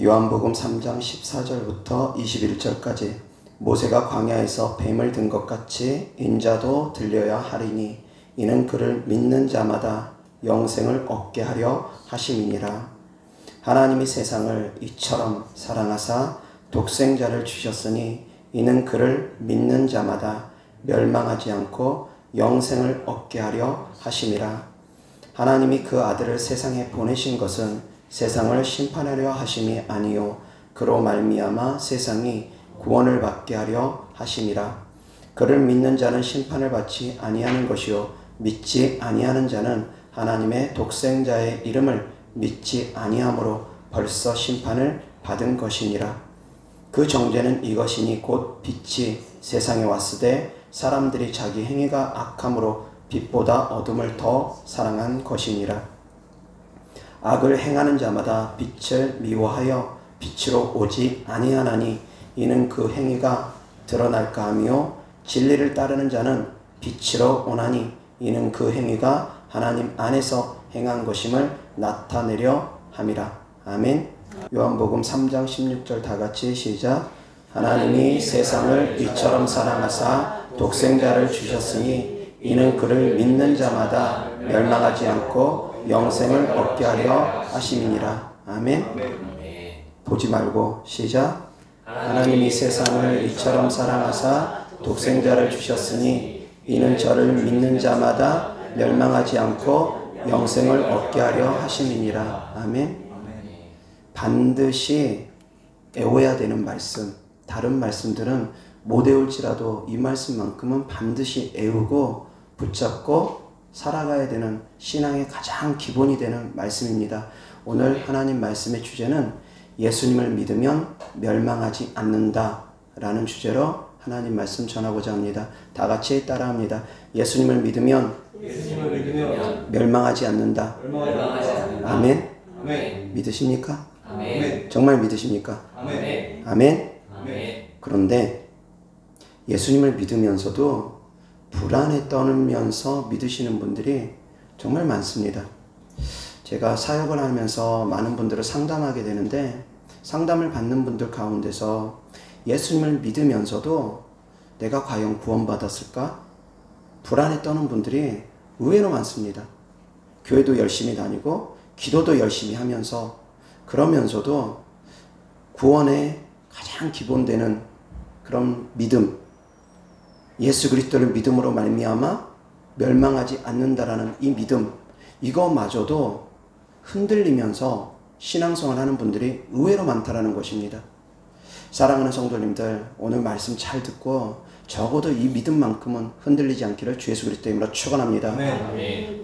요한복음 3장 14절부터 21절까지 모세가 광야에서 뱀을 든 것 같이 인자도 들려야 하리니 이는 그를 믿는 자마다 영생을 얻게 하려 하심이니라. 하나님이 세상을 이처럼 사랑하사 독생자를 주셨으니 이는 그를 믿는 자마다 멸망하지 않고 영생을 얻게 하려 하심이라. 하나님이 그 아들을 세상에 보내신 것은 세상을 심판하려 하심이 아니요 그로 말미암아 세상이 구원을 받게 하려 하심이라. 그를 믿는 자는 심판을 받지 아니하는 것이요 믿지 아니하는 자는 하나님의 독생자의 이름을 믿지 아니하므로 벌써 심판을 받은 것이니라. 그 정죄는 이것이니 곧 빛이 세상에 왔으되 사람들이 자기 행위가 악함으로 빛보다 어둠을 더 사랑한 것이니라. 악을 행하는 자마다 빛을 미워하여 빛으로 오지 아니하나니 이는 그 행위가 드러날까 하며 진리를 따르는 자는 빛으로 오나니 이는 그 행위가 하나님 안에서 행한 것임을 나타내려 함이라. 아멘. 요한복음 3장 16절 다같이 시작. 하나님이 세상을 이처럼 사랑하사 독생자를 주셨으니 이는 그를 믿는 자마다 멸망하지 않고 영생을 얻게 하려 하심이니라. 아멘. 보지 말고 시작. 하나님이 세상을 이처럼 사랑하사 독생자를 주셨으니 이는 저를 믿는 자마다 멸망하지 않고 영생을 얻게 하려 하심이니라. 아멘. 반드시 애워야 되는 말씀, 다른 말씀들은 못 애울지라도 이 말씀만큼은 반드시 애우고 붙잡고 살아가야 되는 신앙의 가장 기본이 되는 말씀입니다. 오늘 하나님 말씀의 주제는 예수님을 믿으면 멸망하지 않는다 라는 주제로 하나님 말씀 전하고자 합니다. 다 같이 따라합니다. 예수님을 믿으면 멸망하지 않는다. 아멘. 믿으십니까? 아멘. 정말 믿으십니까? 아멘. 아멘. 그런데 예수님을 믿으면서도 불안에 떨면서 믿으시는 분들이 정말 많습니다. 제가 사역을 하면서 많은 분들을 상담하게 되는데 상담을 받는 분들 가운데서 예수님을 믿으면서도 내가 과연 구원받았을까? 불안에 떠는 분들이 의외로 많습니다. 교회도 열심히 다니고 기도도 열심히 하면서 그러면서도 구원의 가장 기본되는 그런 믿음, 예수 그리스도를 믿음으로 말미암아 멸망하지 않는다라는 이 믿음, 이거마저도 흔들리면서 신앙생활 하는 분들이 의외로 많다라는 것입니다. 사랑하는 성도님들, 오늘 말씀 잘 듣고 적어도 이 믿음만큼은 흔들리지 않기를 주 예수 그리스도의 이름으로 축원합니다.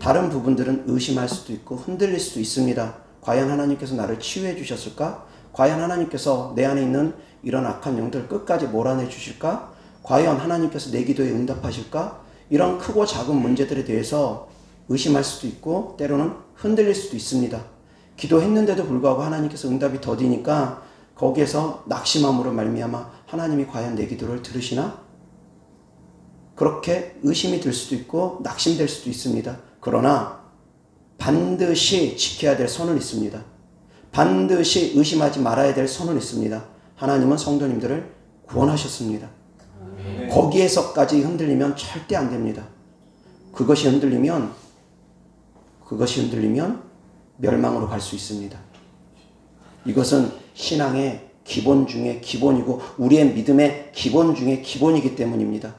다른 부분들은 의심할 수도 있고 흔들릴 수도 있습니다. 과연 하나님께서 나를 치유해 주셨을까? 과연 하나님께서 내 안에 있는 이런 악한 영들 끝까지 몰아내 주실까? 과연 하나님께서 내 기도에 응답하실까? 이런 크고 작은 문제들에 대해서 의심할 수도 있고 때로는 흔들릴 수도 있습니다. 기도했는데도 불구하고 하나님께서 응답이 더디니까 거기에서 낙심함으로 말미암아 하나님이 과연 내 기도를 들으시나? 그렇게 의심이 들 수도 있고 낙심될 수도 있습니다. 그러나 반드시 지켜야 될 선은 있습니다. 반드시 의심하지 말아야 될 선은 있습니다. 하나님은 성도님들을 구원하셨습니다. 거기에서까지 흔들리면 절대 안 됩니다. 그것이 흔들리면 멸망으로 갈 수 있습니다. 이것은 신앙의 기본 중에 기본이고 우리의 믿음의 기본 중에 기본이기 때문입니다.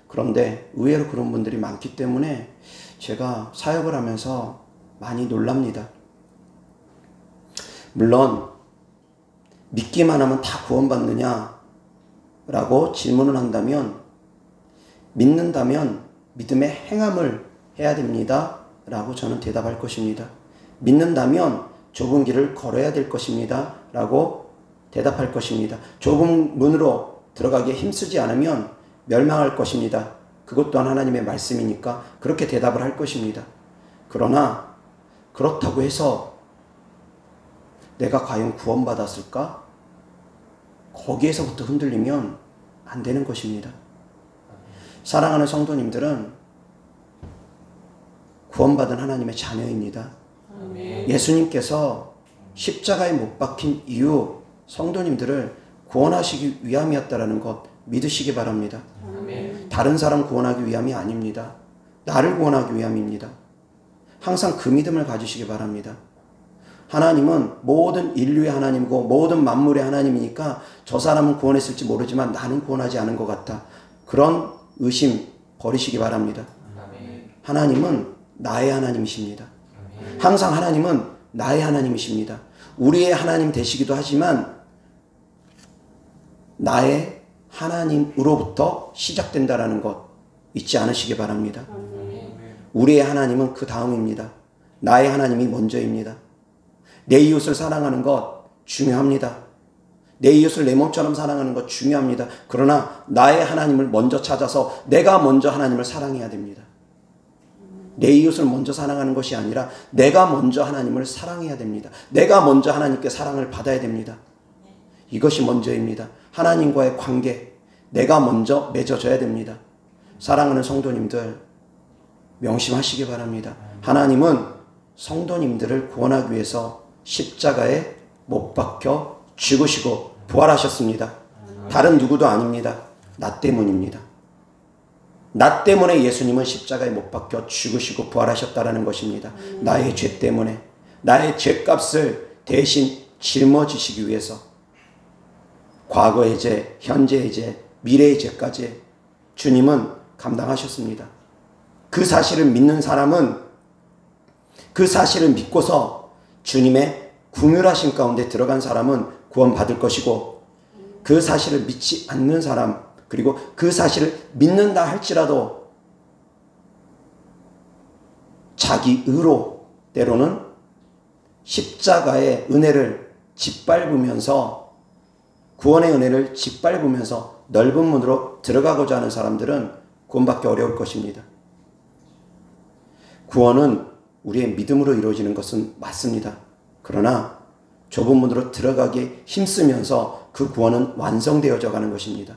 그런데 의외로 그런 분들이 많기 때문에 제가 사역을 하면서 많이 놀랍니다. 물론 믿기만 하면 다 구원받느냐라고 질문을 한다면 믿는다면 믿음의 행함을 해야 됩니다 라고 저는 대답할 것입니다. 믿는다면 좁은 길을 걸어야 될 것입니다 라고 대답할 것입니다. 좁은 문으로 들어가기에 힘쓰지 않으면 멸망할 것입니다. 그것 또한 하나님의 말씀이니까 그렇게 대답을 할 것입니다. 그러나 그렇다고 해서 내가 과연 구원받았을까? 거기에서부터 흔들리면 안 되는 것입니다. 사랑하는 성도님들은 구원받은 하나님의 자녀입니다. 예수님께서 십자가에 못 박힌 이유 성도님들을 구원하시기 위함이었다라는 것 믿으시기 바랍니다. 다른 사람 구원하기 위함이 아닙니다. 나를 구원하기 위함입니다. 항상 그 믿음을 가지시기 바랍니다. 하나님은 모든 인류의 하나님이고 모든 만물의 하나님이니까 저 사람은 구원했을지 모르지만 나는 구원하지 않은 것 같아. 그런 의심 버리시기 바랍니다. 하나님은 나의 하나님이십니다. 항상 하나님은 나의 하나님이십니다. 우리의 하나님 되시기도 하지만 나의 하나님으로부터 시작된다라는 것 잊지 않으시기 바랍니다. 우리의 하나님은 그 다음입니다. 나의 하나님이 먼저입니다. 내 이웃을 사랑하는 것 중요합니다. 내 이웃을 내 몸처럼 사랑하는 것 중요합니다. 그러나 나의 하나님을 먼저 찾아서 내가 먼저 하나님을 사랑해야 됩니다. 내 이웃을 먼저 사랑하는 것이 아니라 내가 먼저 하나님을 사랑해야 됩니다. 내가 먼저 하나님께 사랑을 받아야 됩니다. 이것이 먼저입니다. 하나님과의 관계, 내가 먼저 맺어져야 됩니다. 사랑하는 성도님들 명심하시기 바랍니다. 하나님은 성도님들을 구원하기 위해서 십자가에 못 박혀 죽으시고 부활하셨습니다. 다른 누구도 아닙니다. 나 때문입니다. 나 때문에 예수님은 십자가에 못 박혀 죽으시고 부활하셨다라는 것입니다. 나의 죄 때문에, 나의 죄값을 대신 짊어지시기 위해서 과거의 죄, 현재의 죄, 미래의 죄까지 주님은 감당하셨습니다. 그 사실을 믿는 사람은 그 사실을 믿고서 주님의 긍휼하심 가운데 들어간 사람은 구원받을 것이고, 그 사실을 믿지 않는 사람, 그리고 그 사실을 믿는다 할지라도 자기 의로 때로는 십자가의 은혜를 짓밟으면서, 구원의 은혜를 짓밟으면서 넓은 문으로 들어가고자 하는 사람들은 구원받기 어려울 것입니다. 구원은 우리의 믿음으로 이루어지는 것은 맞습니다. 그러나 좁은 문으로 들어가기에 힘쓰면서 그 구원은 완성되어져 가는 것입니다.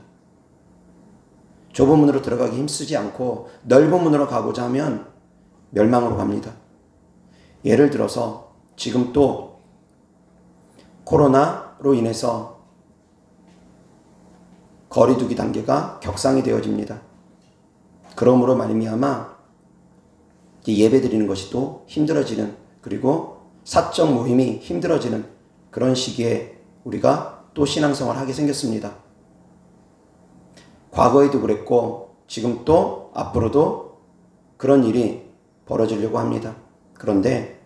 좁은 문으로 들어가기 힘쓰지 않고 넓은 문으로 가고자 하면 멸망으로 갑니다. 예를 들어서 지금 또 코로나로 인해서 거리두기 단계가 격상이 되어집니다. 그러므로 말미암아 예배 드리는 것이 또 힘들어지는, 그리고 사적 모임이 힘들어지는 그런 시기에 우리가 또 신앙생활을 하게 생겼습니다. 과거에도 그랬고 지금 또 앞으로도 그런 일이 벌어지려고 합니다. 그런데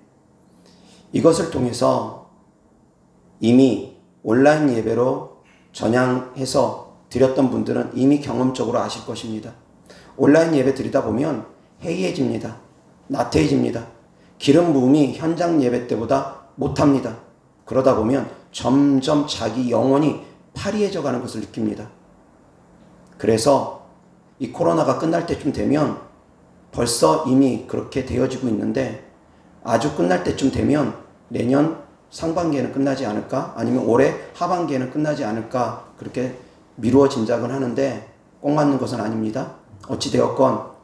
이것을 통해서 이미 온라인 예배로 전향해서 드렸던 분들은 이미 경험적으로 아실 것입니다. 온라인 예배 드리다 보면 해이해집니다. 나태해집니다. 기름 부음이 현장 예배 때보다 못합니다. 그러다 보면 점점 자기 영혼이 파리해져 가는 것을 느낍니다. 그래서 이 코로나가 끝날 때쯤 되면, 벌써 이미 그렇게 되어지고 있는데 아주 끝날 때쯤 되면 내년 상반기에는 끝나지 않을까, 아니면 올해 하반기에는 끝나지 않을까, 그렇게 미루어 짐작은 하는데 꼭 맞는 것은 아닙니다. 어찌되었건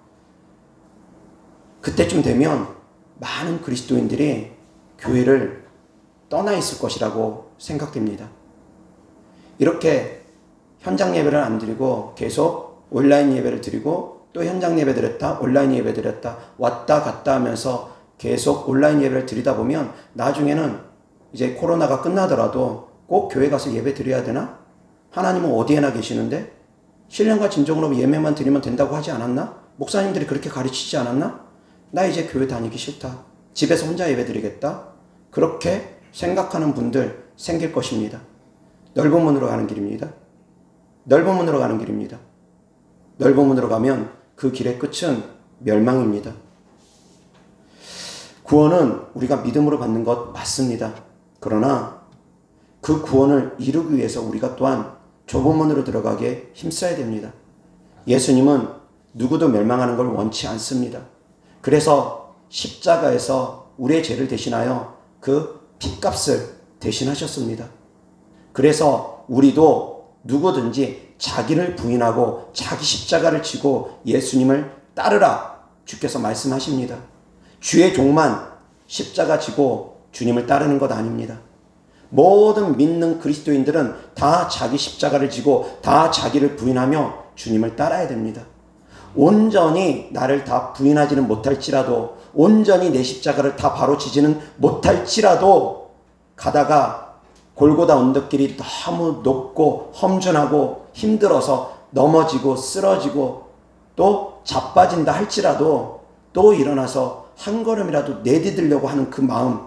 그때쯤 되면 많은 그리스도인들이 교회를 떠나 있을 것이라고 생각됩니다. 이렇게 현장 예배를 안 드리고 계속 온라인 예배를 드리고 또 현장 예배 드렸다, 온라인 예배 드렸다, 왔다 갔다 하면서 계속 온라인 예배를 드리다 보면 나중에는 이제 코로나가 끝나더라도 꼭 교회 가서 예배 드려야 되나? 하나님은 어디에나 계시는데 신령과 진정으로 예배만 드리면 된다고 하지 않았나? 목사님들이 그렇게 가르치지 않았나? 나 이제 교회 다니기 싫다. 집에서 혼자 예배 드리겠다. 그렇게 생각하는 분들 생길 것입니다. 넓은 문으로 가는 길입니다. 넓은 문으로 가는 길입니다. 넓은 문으로 가면 그 길의 끝은 멸망입니다. 구원은 우리가 믿음으로 받는 것 맞습니다. 그러나 그 구원을 이루기 위해서 우리가 또한 좁은 문으로 들어가기에 힘써야 됩니다. 예수님은 누구도 멸망하는 걸 원치 않습니다. 그래서 십자가에서 우리의 죄를 대신하여 그 핏값을 대신하셨습니다. 그래서 우리도 누구든지 자기를 부인하고 자기 십자가를 지고 예수님을 따르라 주께서 말씀하십니다. 주의 종만 십자가 지고 주님을 따르는 것 아닙니다. 모든 믿는 그리스도인들은 다 자기 십자가를 지고 다 자기를 부인하며 주님을 따라야 됩니다. 온전히 나를 다 부인하지는 못할지라도, 온전히 내 십자가를 다 바로 지지는 못할지라도, 가다가 골고다 언덕길이 너무 높고 험준하고 힘들어서 넘어지고 쓰러지고 또 자빠진다 할지라도 또 일어나서 한 걸음이라도 내디디려고 하는 그 마음,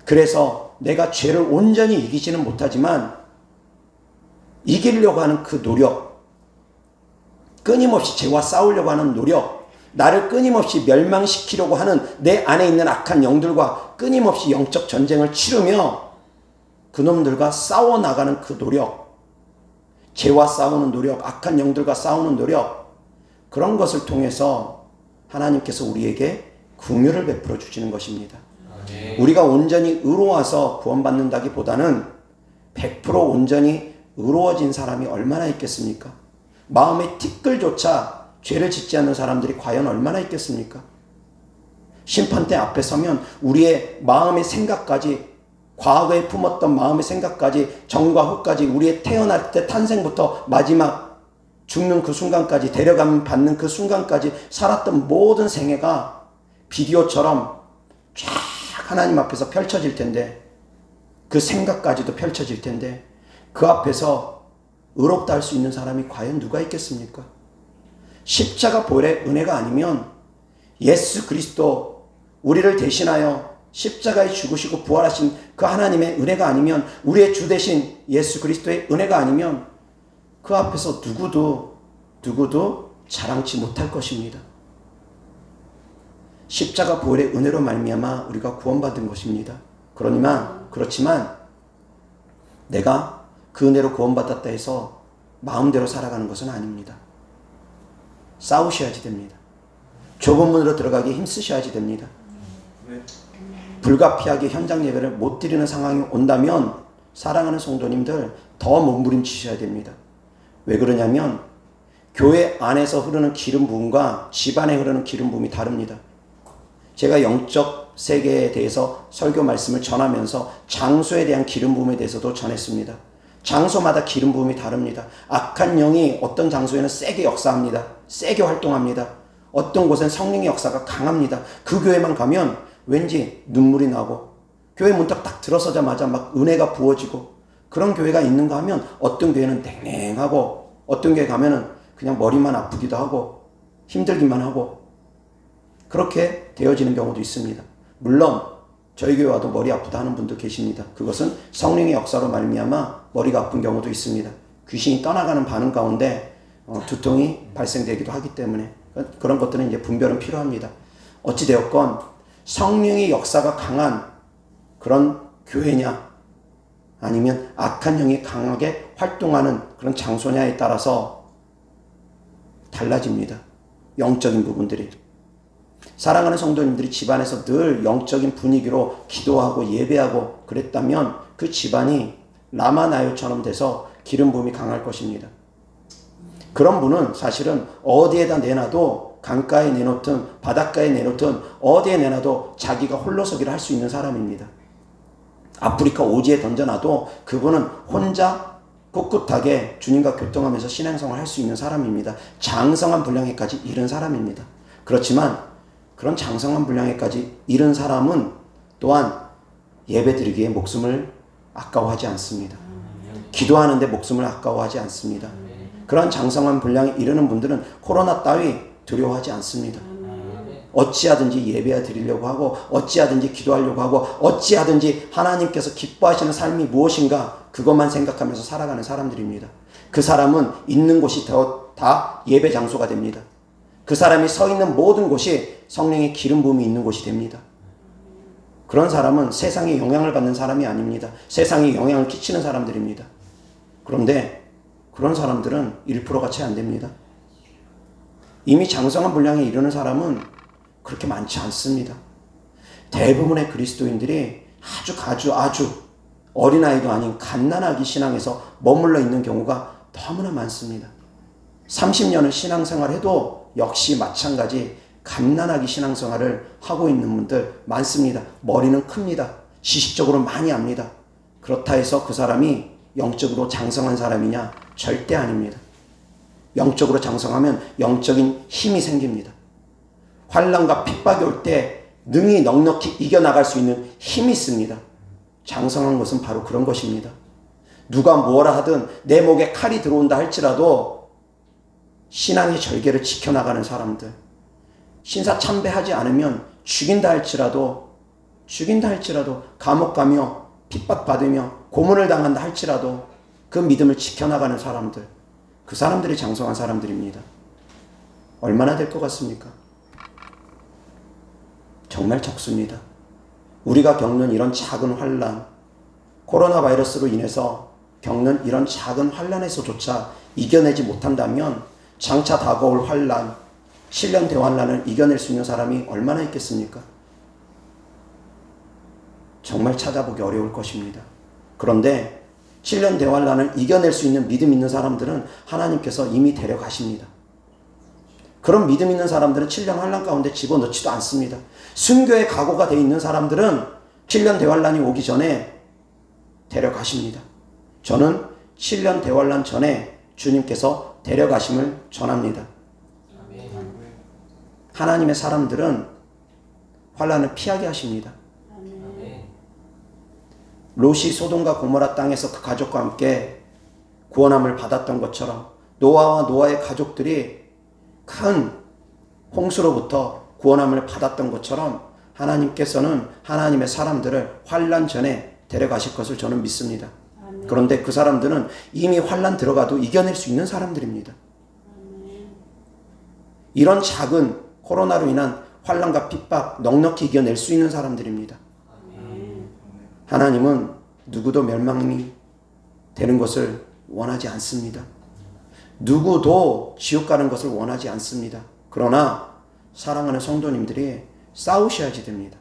그래서 내가 죄를 온전히 이기지는 못하지만 이기려고 하는 그 노력, 끊임없이 죄와 싸우려고 하는 노력, 나를 끊임없이 멸망시키려고 하는 내 안에 있는 악한 영들과 끊임없이 영적 전쟁을 치르며 그놈들과 싸워나가는 그 노력, 죄와 싸우는 노력, 악한 영들과 싸우는 노력, 그런 것을 통해서 하나님께서 우리에게 긍휼을 베풀어 주시는 것입니다. 우리가 온전히 의로워서 구원받는다기보다는 100% 온전히 의로워진 사람이 얼마나 있겠습니까? 마음의 티끌조차 죄를 짓지 않는 사람들이 과연 얼마나 있겠습니까? 심판대 앞에 서면 우리의 마음의 생각까지, 과거에 품었던 마음의 생각까지, 전과 후까지, 우리의 태어날 때 탄생부터 마지막 죽는 그 순간까지, 데려감 받는 그 순간까지 살았던 모든 생애가 비디오처럼 쫙 하나님 앞에서 펼쳐질 텐데, 그 생각까지도 펼쳐질 텐데, 그 앞에서 의롭다 할 수 있는 사람이 과연 누가 있겠습니까? 십자가 보혈의 은혜가 아니면, 예수 그리스도 우리를 대신하여 십자가에 죽으시고 부활하신 그 하나님의 은혜가 아니면, 우리의 주 대신 예수 그리스도의 은혜가 아니면 그 앞에서 누구도 자랑치 못할 것입니다. 십자가 보혈의 은혜로 말미암아 우리가 구원받은 것입니다. 그렇지만 내가 그 은혜로 구원받았다 해서 마음대로 살아가는 것은 아닙니다. 싸우셔야지 됩니다. 좁은 문으로 들어가기 힘쓰셔야지 됩니다. 불가피하게 현장 예배를 못 드리는 상황이 온다면 사랑하는 성도님들 더 몸부림치셔야 됩니다. 왜 그러냐면 교회 안에서 흐르는 기름 부음과 집안에 흐르는 기름 부음이 다릅니다. 제가 영적 세계에 대해서 설교 말씀을 전하면서 장소에 대한 기름 부음에 대해서도 전했습니다. 장소마다 기름 부음이 다릅니다. 악한 영이 어떤 장소에는 세게 역사합니다. 세게 활동합니다. 어떤 곳엔 성령의 역사가 강합니다. 그 교회만 가면 왠지 눈물이 나고, 교회 문딱 딱 들어서자마자 막 은혜가 부어지고, 그런 교회가 있는가 하면 어떤 교회는 냉랭하고, 어떤 교회 가면은 그냥 머리만 아프기도 하고 힘들기만 하고, 그렇게 되어지는 경우도 있습니다. 물론 저희 교회 와도 머리 아프다 하는 분도 계십니다. 그것은 성령의 역사로 말미암아 머리가 아픈 경우도 있습니다. 귀신이 떠나가는 반응 가운데 두통이 발생되기도 하기 때문에 그런 것들은 이제 분별은 필요합니다. 어찌되었건 성령의 역사가 강한 그런 교회냐, 아니면 악한 영이 강하게 활동하는 그런 장소냐에 따라서 달라집니다. 영적인 부분들이. 사랑하는 성도님들이 집안에서 늘 영적인 분위기로 기도하고 예배하고 그랬다면 그 집안이 라마나요처럼 돼서 기름 부음이 강할 것입니다. 그런 분은 사실은 어디에다 내놔도, 강가에 내놓든 바닷가에 내놓든 어디에 내놔도 자기가 홀로서기를 할 수 있는 사람입니다. 아프리카 오지에 던져놔도 그분은 혼자 꿋꿋하게 주님과 교통하면서 신앙생활을 할 수 있는 사람입니다. 장성한 분량에까지 이른 사람입니다. 그렇지만 그런 장성한 분량에까지 이른 사람은 또한 예배드리기에 목숨을 아까워하지 않습니다. 기도하는데 목숨을 아까워하지 않습니다. 그런 장성한 분량에 이르는 분들은 코로나 따위 두려워하지 않습니다. 어찌하든지 예배에 드리려고 하고, 어찌하든지 기도하려고 하고, 어찌하든지 하나님께서 기뻐하시는 삶이 무엇인가 그것만 생각하면서 살아가는 사람들입니다. 그 사람은 있는 곳이 다 예배 장소가 됩니다. 그 사람이 서 있는 모든 곳이 성령의 기름 부음이 있는 곳이 됩니다. 그런 사람은 세상에 영향을 받는 사람이 아닙니다. 세상에 영향을 끼치는 사람들입니다. 그런데 그런 사람들은 1%가 채 안 됩니다. 이미 장성한 분량에 이르는 사람은 그렇게 많지 않습니다. 대부분의 그리스도인들이 아주 어린아이도 아닌 갓난아기 신앙에서 머물러 있는 경우가 너무나 많습니다. 30년을 신앙생활해도 역시 마찬가지 갓난아기 신앙생활을 하고 있는 분들 많습니다. 머리는 큽니다. 지식적으로 많이 압니다. 그렇다 해서 그 사람이 영적으로 장성한 사람이냐? 절대 아닙니다. 영적으로 장성하면 영적인 힘이 생깁니다. 환난과 핍박이 올 때 능히 넉넉히 이겨나갈 수 있는 힘이 있습니다. 장성한 것은 바로 그런 것입니다. 누가 뭐라 하든 내 목에 칼이 들어온다 할지라도 신앙의 절개를 지켜나가는 사람들, 신사 참배하지 않으면 죽인다 할지라도 감옥 가며 핍박받으며 고문을 당한다 할지라도 그 믿음을 지켜나가는 사람들, 그 사람들이 장성한 사람들입니다. 얼마나 될 것 같습니까? 정말 적습니다. 우리가 겪는 이런 작은 환난, 코로나 바이러스로 인해서 겪는 이런 작은 환난에서조차 이겨내지 못한다면 장차 다가올 환난, 7년 대환난을 이겨낼 수 있는 사람이 얼마나 있겠습니까? 정말 찾아보기 어려울 것입니다. 그런데 7년 대환난을 이겨낼 수 있는 믿음 있는 사람들은 하나님께서 이미 데려가십니다. 그런 믿음 있는 사람들은 7년 환난 가운데 집어넣지도 않습니다. 순교의 각오가 되어 있는 사람들은 7년 대환난이 오기 전에 데려가십니다. 저는 7년 대환난 전에 주님께서 데려가심을 전합니다. 하나님의 사람들은 환난을 피하게 하십니다. 롯이 소돔과 고모라 땅에서 그 가족과 함께 구원함을 받았던 것처럼 노아와 노아의 가족들이 큰 홍수로부터 구원함을 받았던 것처럼 하나님께서는 하나님의 사람들을 환난 전에 데려가실 것을 저는 믿습니다. 그런데 그 사람들은 이미 환난 들어가도 이겨낼 수 있는 사람들입니다. 이런 작은 코로나로 인한 환난과 핍박 넉넉히 이겨낼 수 있는 사람들입니다. 하나님은 누구도 멸망이 되는 것을 원하지 않습니다. 누구도 지옥 가는 것을 원하지 않습니다. 그러나 사랑하는 성도님들이 싸우셔야지 됩니다.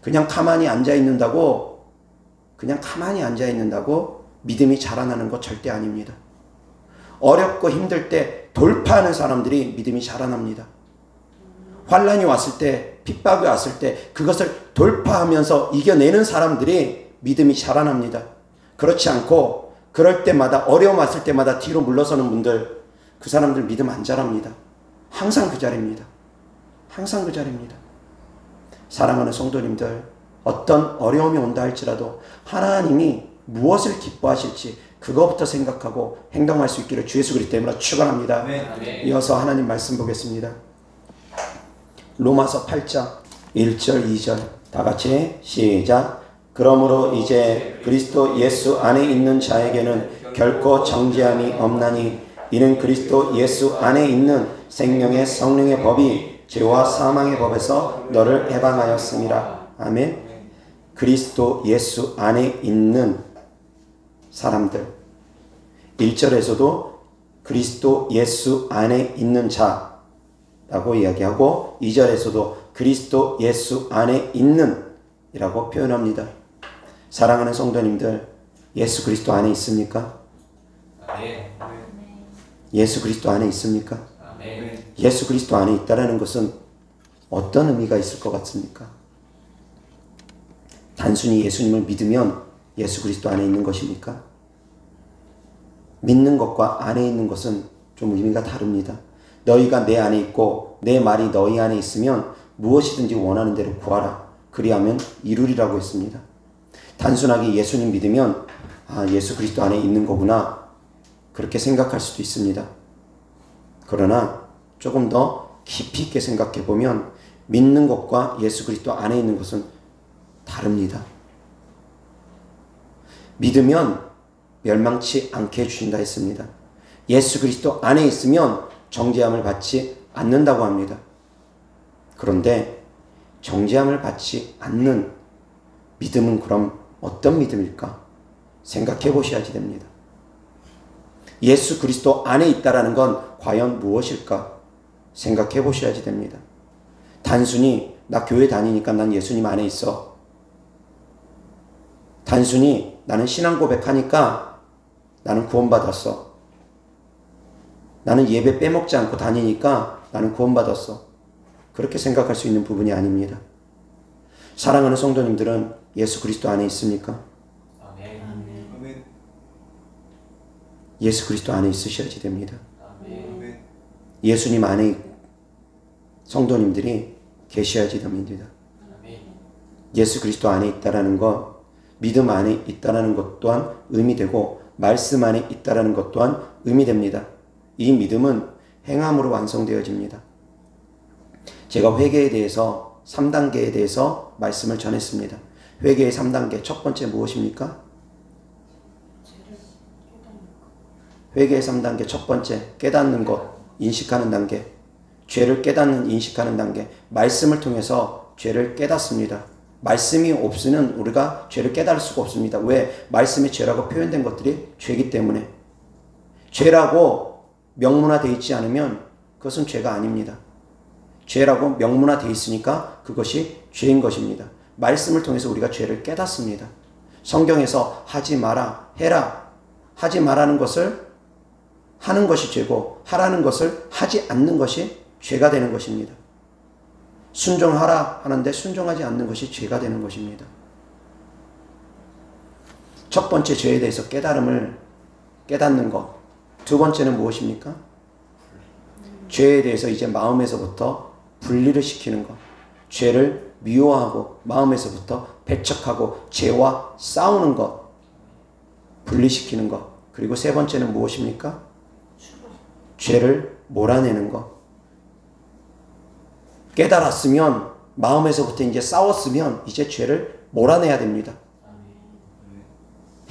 그냥 가만히 앉아 있는다고 믿음이 자라나는 것 절대 아닙니다. 어렵고 힘들 때 돌파하는 사람들이 믿음이 자라납니다. 환난이 왔을 때, 핍박이 왔을 때 그것을 돌파하면서 이겨내는 사람들이 믿음이 자라납니다. 그렇지 않고 그럴 때마다 어려움 왔을 때마다 뒤로 물러서는 분들, 그 사람들 믿음 안 자랍니다. 항상 그 자리입니다. 항상 그 자리입니다. 사랑하는 성도님들, 어떤 어려움이 온다 할지라도 하나님이 무엇을 기뻐하실지 그것부터 생각하고 행동할 수 있기를 주 예수 그리스도 이름으로 축원합니다. 이어서 하나님 말씀 보겠습니다. 로마서 8장 1절 2절 다 같이 시작. 그러므로 이제 그리스도 예수 안에 있는 자에게는 결코 정죄함이 없나니 이는 그리스도 예수 안에 있는 생명의 성령의 법이 죄와 사망의 법에서 너를 해방하였음이라. 아멘. 그리스도 예수 안에 있는 사람들, 1절에서도 그리스도 예수 안에 있는 자라고 이야기하고 2절에서도 그리스도 예수 안에 있는 이라고 표현합니다. 사랑하는 성도님들, 예수 그리스도 안에 있습니까? 예수 그리스도 안에 있습니까? 예수 그리스도 안에 있다라는 것은 어떤 의미가 있을 것 같습니까? 단순히 예수님을 믿으면 예수 그리스도 안에 있는 것입니까? 믿는 것과 안에 있는 것은 좀 의미가 다릅니다. 너희가 내 안에 있고 내 말이 너희 안에 있으면 무엇이든지 원하는 대로 구하라. 그리하면 이루리라고 했습니다. 단순하게 예수님 믿으면 예수 그리스도 안에 있는 거구나 그렇게 생각할 수도 있습니다. 그러나 조금 더 깊이 있게 생각해 보면 믿는 것과 예수 그리스도 안에 있는 것은 다릅니다. 믿으면 멸망치 않게 해주신다 했습니다. 예수 그리스도 안에 있으면 정죄함을 받지 않는다고 합니다. 그런데 정죄함을 받지 않는 믿음은 그럼 어떤 믿음일까? 생각해 보셔야지 됩니다. 예수 그리스도 안에 있다라는 건 과연 무엇일까? 생각해 보셔야지 됩니다. 단순히 나 교회 다니니까 난 예수님 안에 있어. 단순히 나는 신앙 고백하니까 나는 구원받았어. 나는 예배 빼먹지 않고 다니니까 나는 구원받았어. 그렇게 생각할 수 있는 부분이 아닙니다. 사랑하는 성도님들은 예수 그리스도 안에 있습니까? 아멘. 아멘. 예수 그리스도 안에 있으셔야지 됩니다. 아멘. 예수님 안에 성도님들이 계셔야지 됩니다. 아멘. 예수 그리스도 안에 있다라는 것, 믿음 안에 있다라는 것 또한 의미되고 말씀 안에 있다라는 것 또한 의미됩니다. 이 믿음은 행함으로 완성되어집니다. 제가 회개에 대해서 3단계에 대해서 말씀을 전했습니다. 회개의 3단계 첫 번째 무엇입니까? 회개의 3단계 첫 번째 깨닫는 것, 인식하는 단계. 죄를 깨닫는 인식하는 단계. 말씀을 통해서 죄를 깨닫습니다. 말씀이 없으면 우리가 죄를 깨달을 수가 없습니다. 왜? 말씀이 죄라고 표현된 것들이 죄이기 때문에. 죄라고 명문화되어 있지 않으면 그것은 죄가 아닙니다. 죄라고 명문화되어 있으니까 그것이 죄인 것입니다. 말씀을 통해서 우리가 죄를 깨닫습니다. 성경에서 하지 마라, 해라. 하지 말라는 것을 하는 것이 죄고 하라는 것을 하지 않는 것이 죄가 되는 것입니다. 순종하라 하는데 순종하지 않는 것이 죄가 되는 것입니다. 첫 번째 죄에 대해서 깨닫는 것. 두 번째는 무엇입니까? 죄에 대해서 이제 마음에서부터 분리를 시키는 것. 죄를 미워하고 마음에서부터 배척하고 죄와 싸우는 것. 분리시키는 것. 그리고 세 번째는 무엇입니까? 죄를 몰아내는 것. 깨달았으면 마음에서부터 이제 싸웠으면 이제 죄를 몰아내야 됩니다.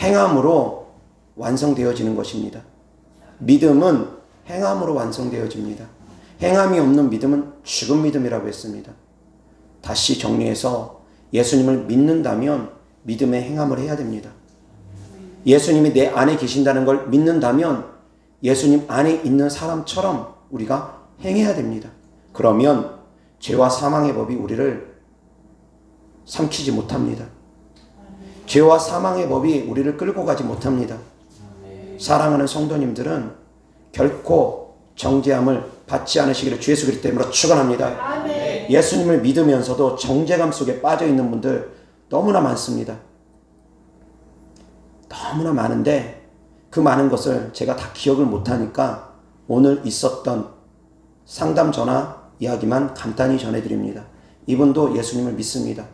행함으로 완성되어지는 것입니다. 믿음은 행함으로 완성되어집니다. 행함이 없는 믿음은 죽은 믿음이라고 했습니다. 다시 정리해서 예수님을 믿는다면 믿음의 행함을 해야 됩니다. 예수님이 내 안에 계신다는 걸 믿는다면 예수님 안에 있는 사람처럼 우리가 행해야 됩니다. 그러면 죄와 사망의 법이 우리를 삼키지 못합니다. 죄와 사망의 법이 우리를 끌고 가지 못합니다. 사랑하는 성도님들은 결코 정죄함을 받지 않으시기를 주 예수 그리스도 이름으로 축원합니다. 예수님을 믿으면서도 정죄감 속에 빠져 있는 분들 너무나 많습니다. 너무나 많은데 그 많은 것을 제가 다 기억을 못하니까 오늘 있었던 상담 전화 이야기만 간단히 전해드립니다. 이분도 예수님을 믿습니다.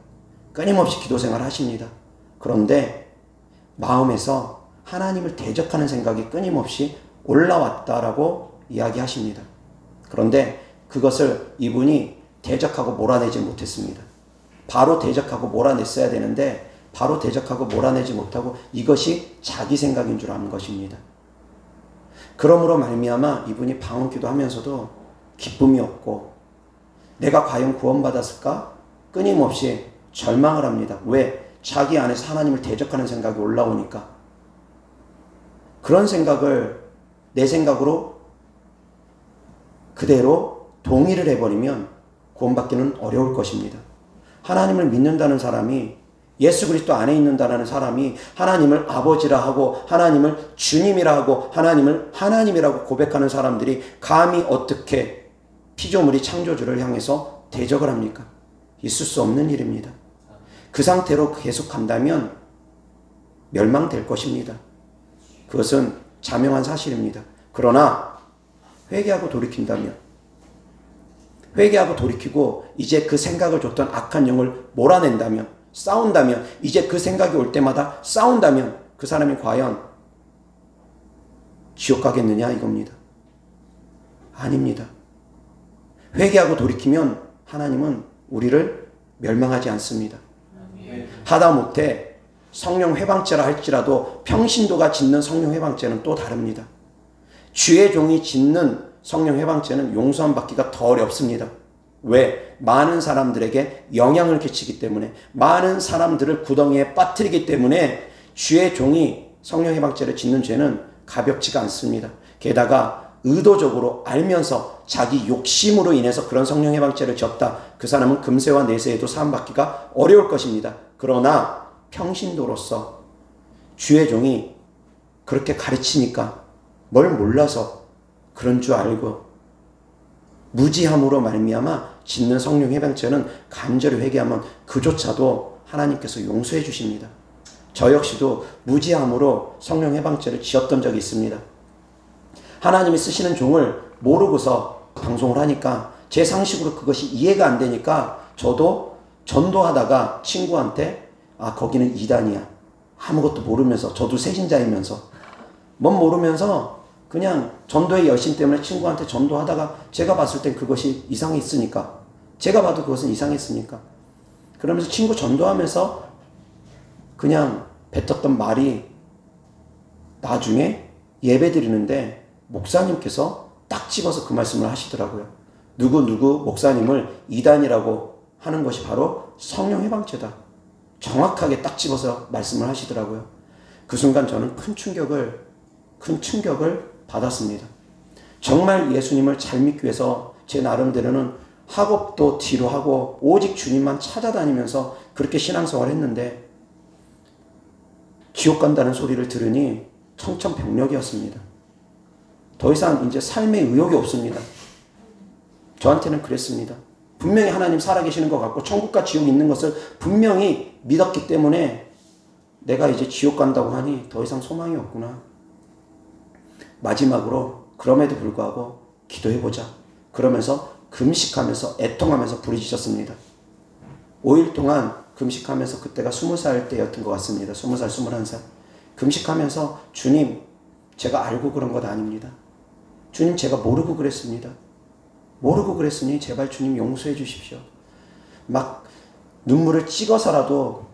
끊임없이 기도 생활 하십니다. 그런데 마음에서 하나님을 대적하는 생각이 끊임없이 올라왔다라고 이야기하십니다. 그런데 그것을 이분이 대적하고 몰아내지 못했습니다. 바로 대적하고 몰아냈어야 되는데 바로 대적하고 몰아내지 못하고 이것이 자기 생각인 줄 아는 것입니다. 그러므로 말미암아 이분이 방언기도 하면서도 기쁨이 없고 내가 과연 구원받았을까? 끊임없이 절망을 합니다. 왜? 자기 안에서 하나님을 대적하는 생각이 올라오니까. 그런 생각을 내 생각으로 그대로 동의를 해버리면 구원받기는 어려울 것입니다. 하나님을 믿는다는 사람이 예수 그리스도 안에 있는다는 사람이 하나님을 아버지라 하고 하나님을 주님이라 하고 하나님을 하나님이라고 고백하는 사람들이 감히 어떻게 피조물이 창조주를 향해서 대적을 합니까? 있을 수 없는 일입니다. 그 상태로 계속 간다면 멸망될 것입니다. 그것은 자명한 사실입니다. 그러나 회개하고 돌이킨다면 회개하고 돌이키고 이제 그 생각을 줬던 악한 영을 몰아낸다면 싸운다면 이제 그 생각이 올 때마다 싸운다면 그 사람이 과연 지옥 가겠느냐 이겁니다. 아닙니다. 회개하고 돌이키면 하나님은 우리를 멸망하지 않습니다. 하다못해 성령 회방죄라 할지라도 평신도가 짓는 성령 회방죄는 또 다릅니다. 주의 종이 짓는 성령 회방죄는 용서함 받기가 더 어렵습니다. 왜? 많은 사람들에게 영향을 끼치기 때문에 많은 사람들을 구덩이에 빠뜨리기 때문에 주의 종이 성령 회방죄를 짓는 죄는 가볍지가 않습니다. 게다가 의도적으로 알면서 자기 욕심으로 인해서 그런 성령 회방죄를 졌다. 그 사람은 금세와 내세에도 사함받기가 어려울 것입니다. 그러나 평신도로서 주의 종이 그렇게 가르치니까 뭘 몰라서 그런 줄 알고 무지함으로 말미암아 짓는 성령 회방죄는 간절히 회개하면 그조차도 하나님께서 용서해 주십니다. 저 역시도 무지함으로 성령 해방죄를 지었던 적이 있습니다. 하나님이 쓰시는 종을 모르고서 방송을 하니까 제 상식으로 그것이 이해가 안 되니까 저도 전도하다가 친구한테 거기는 이단이야. 아무것도 모르면서 저도 새신자이면서 뭔 모르면서 그냥 전도의 여신 때문에 친구한테 전도하다가 제가 봤을 땐 그것이 이상했으니까 제가 봐도 그것은 이상했으니까 그러면서 친구 전도하면서 그냥 뱉었던 말이 나중에 예배 드리는데 목사님께서 딱 집어서 그 말씀을 하시더라고요. 누구 목사님을 이단이라고 하는 것이 바로 성령 해방죄다. 정확하게 딱 집어서 말씀을 하시더라고요. 그 순간 저는 큰 충격을 받았습니다. 정말 예수님을 잘 믿기 위해서 제 나름대로는 학업도 뒤로 하고 오직 주님만 찾아다니면서 그렇게 신앙생활을 했는데 지옥 간다는 소리를 들으니 청천벽력이었습니다. 더 이상 이제 삶의 의욕이 없습니다. 저한테는 그랬습니다. 분명히 하나님 살아계시는 것 같고 천국과 지옥이 있는 것을 분명히 믿었기 때문에 내가 이제 지옥 간다고 하니 더 이상 소망이 없구나. 마지막으로 그럼에도 불구하고 기도해보자. 그러면서 금식하면서 애통하면서 부르짖었습니다. 5일 동안 금식하면서 그때가 20살 때였던 것 같습니다. 20살, 21살. 금식하면서 주님, 제가 알고 그런 것 아닙니다. 주님, 제가 모르고 그랬습니다. 모르고 그랬으니 제발 주님 용서해 주십시오. 막 눈물을 찍어서라도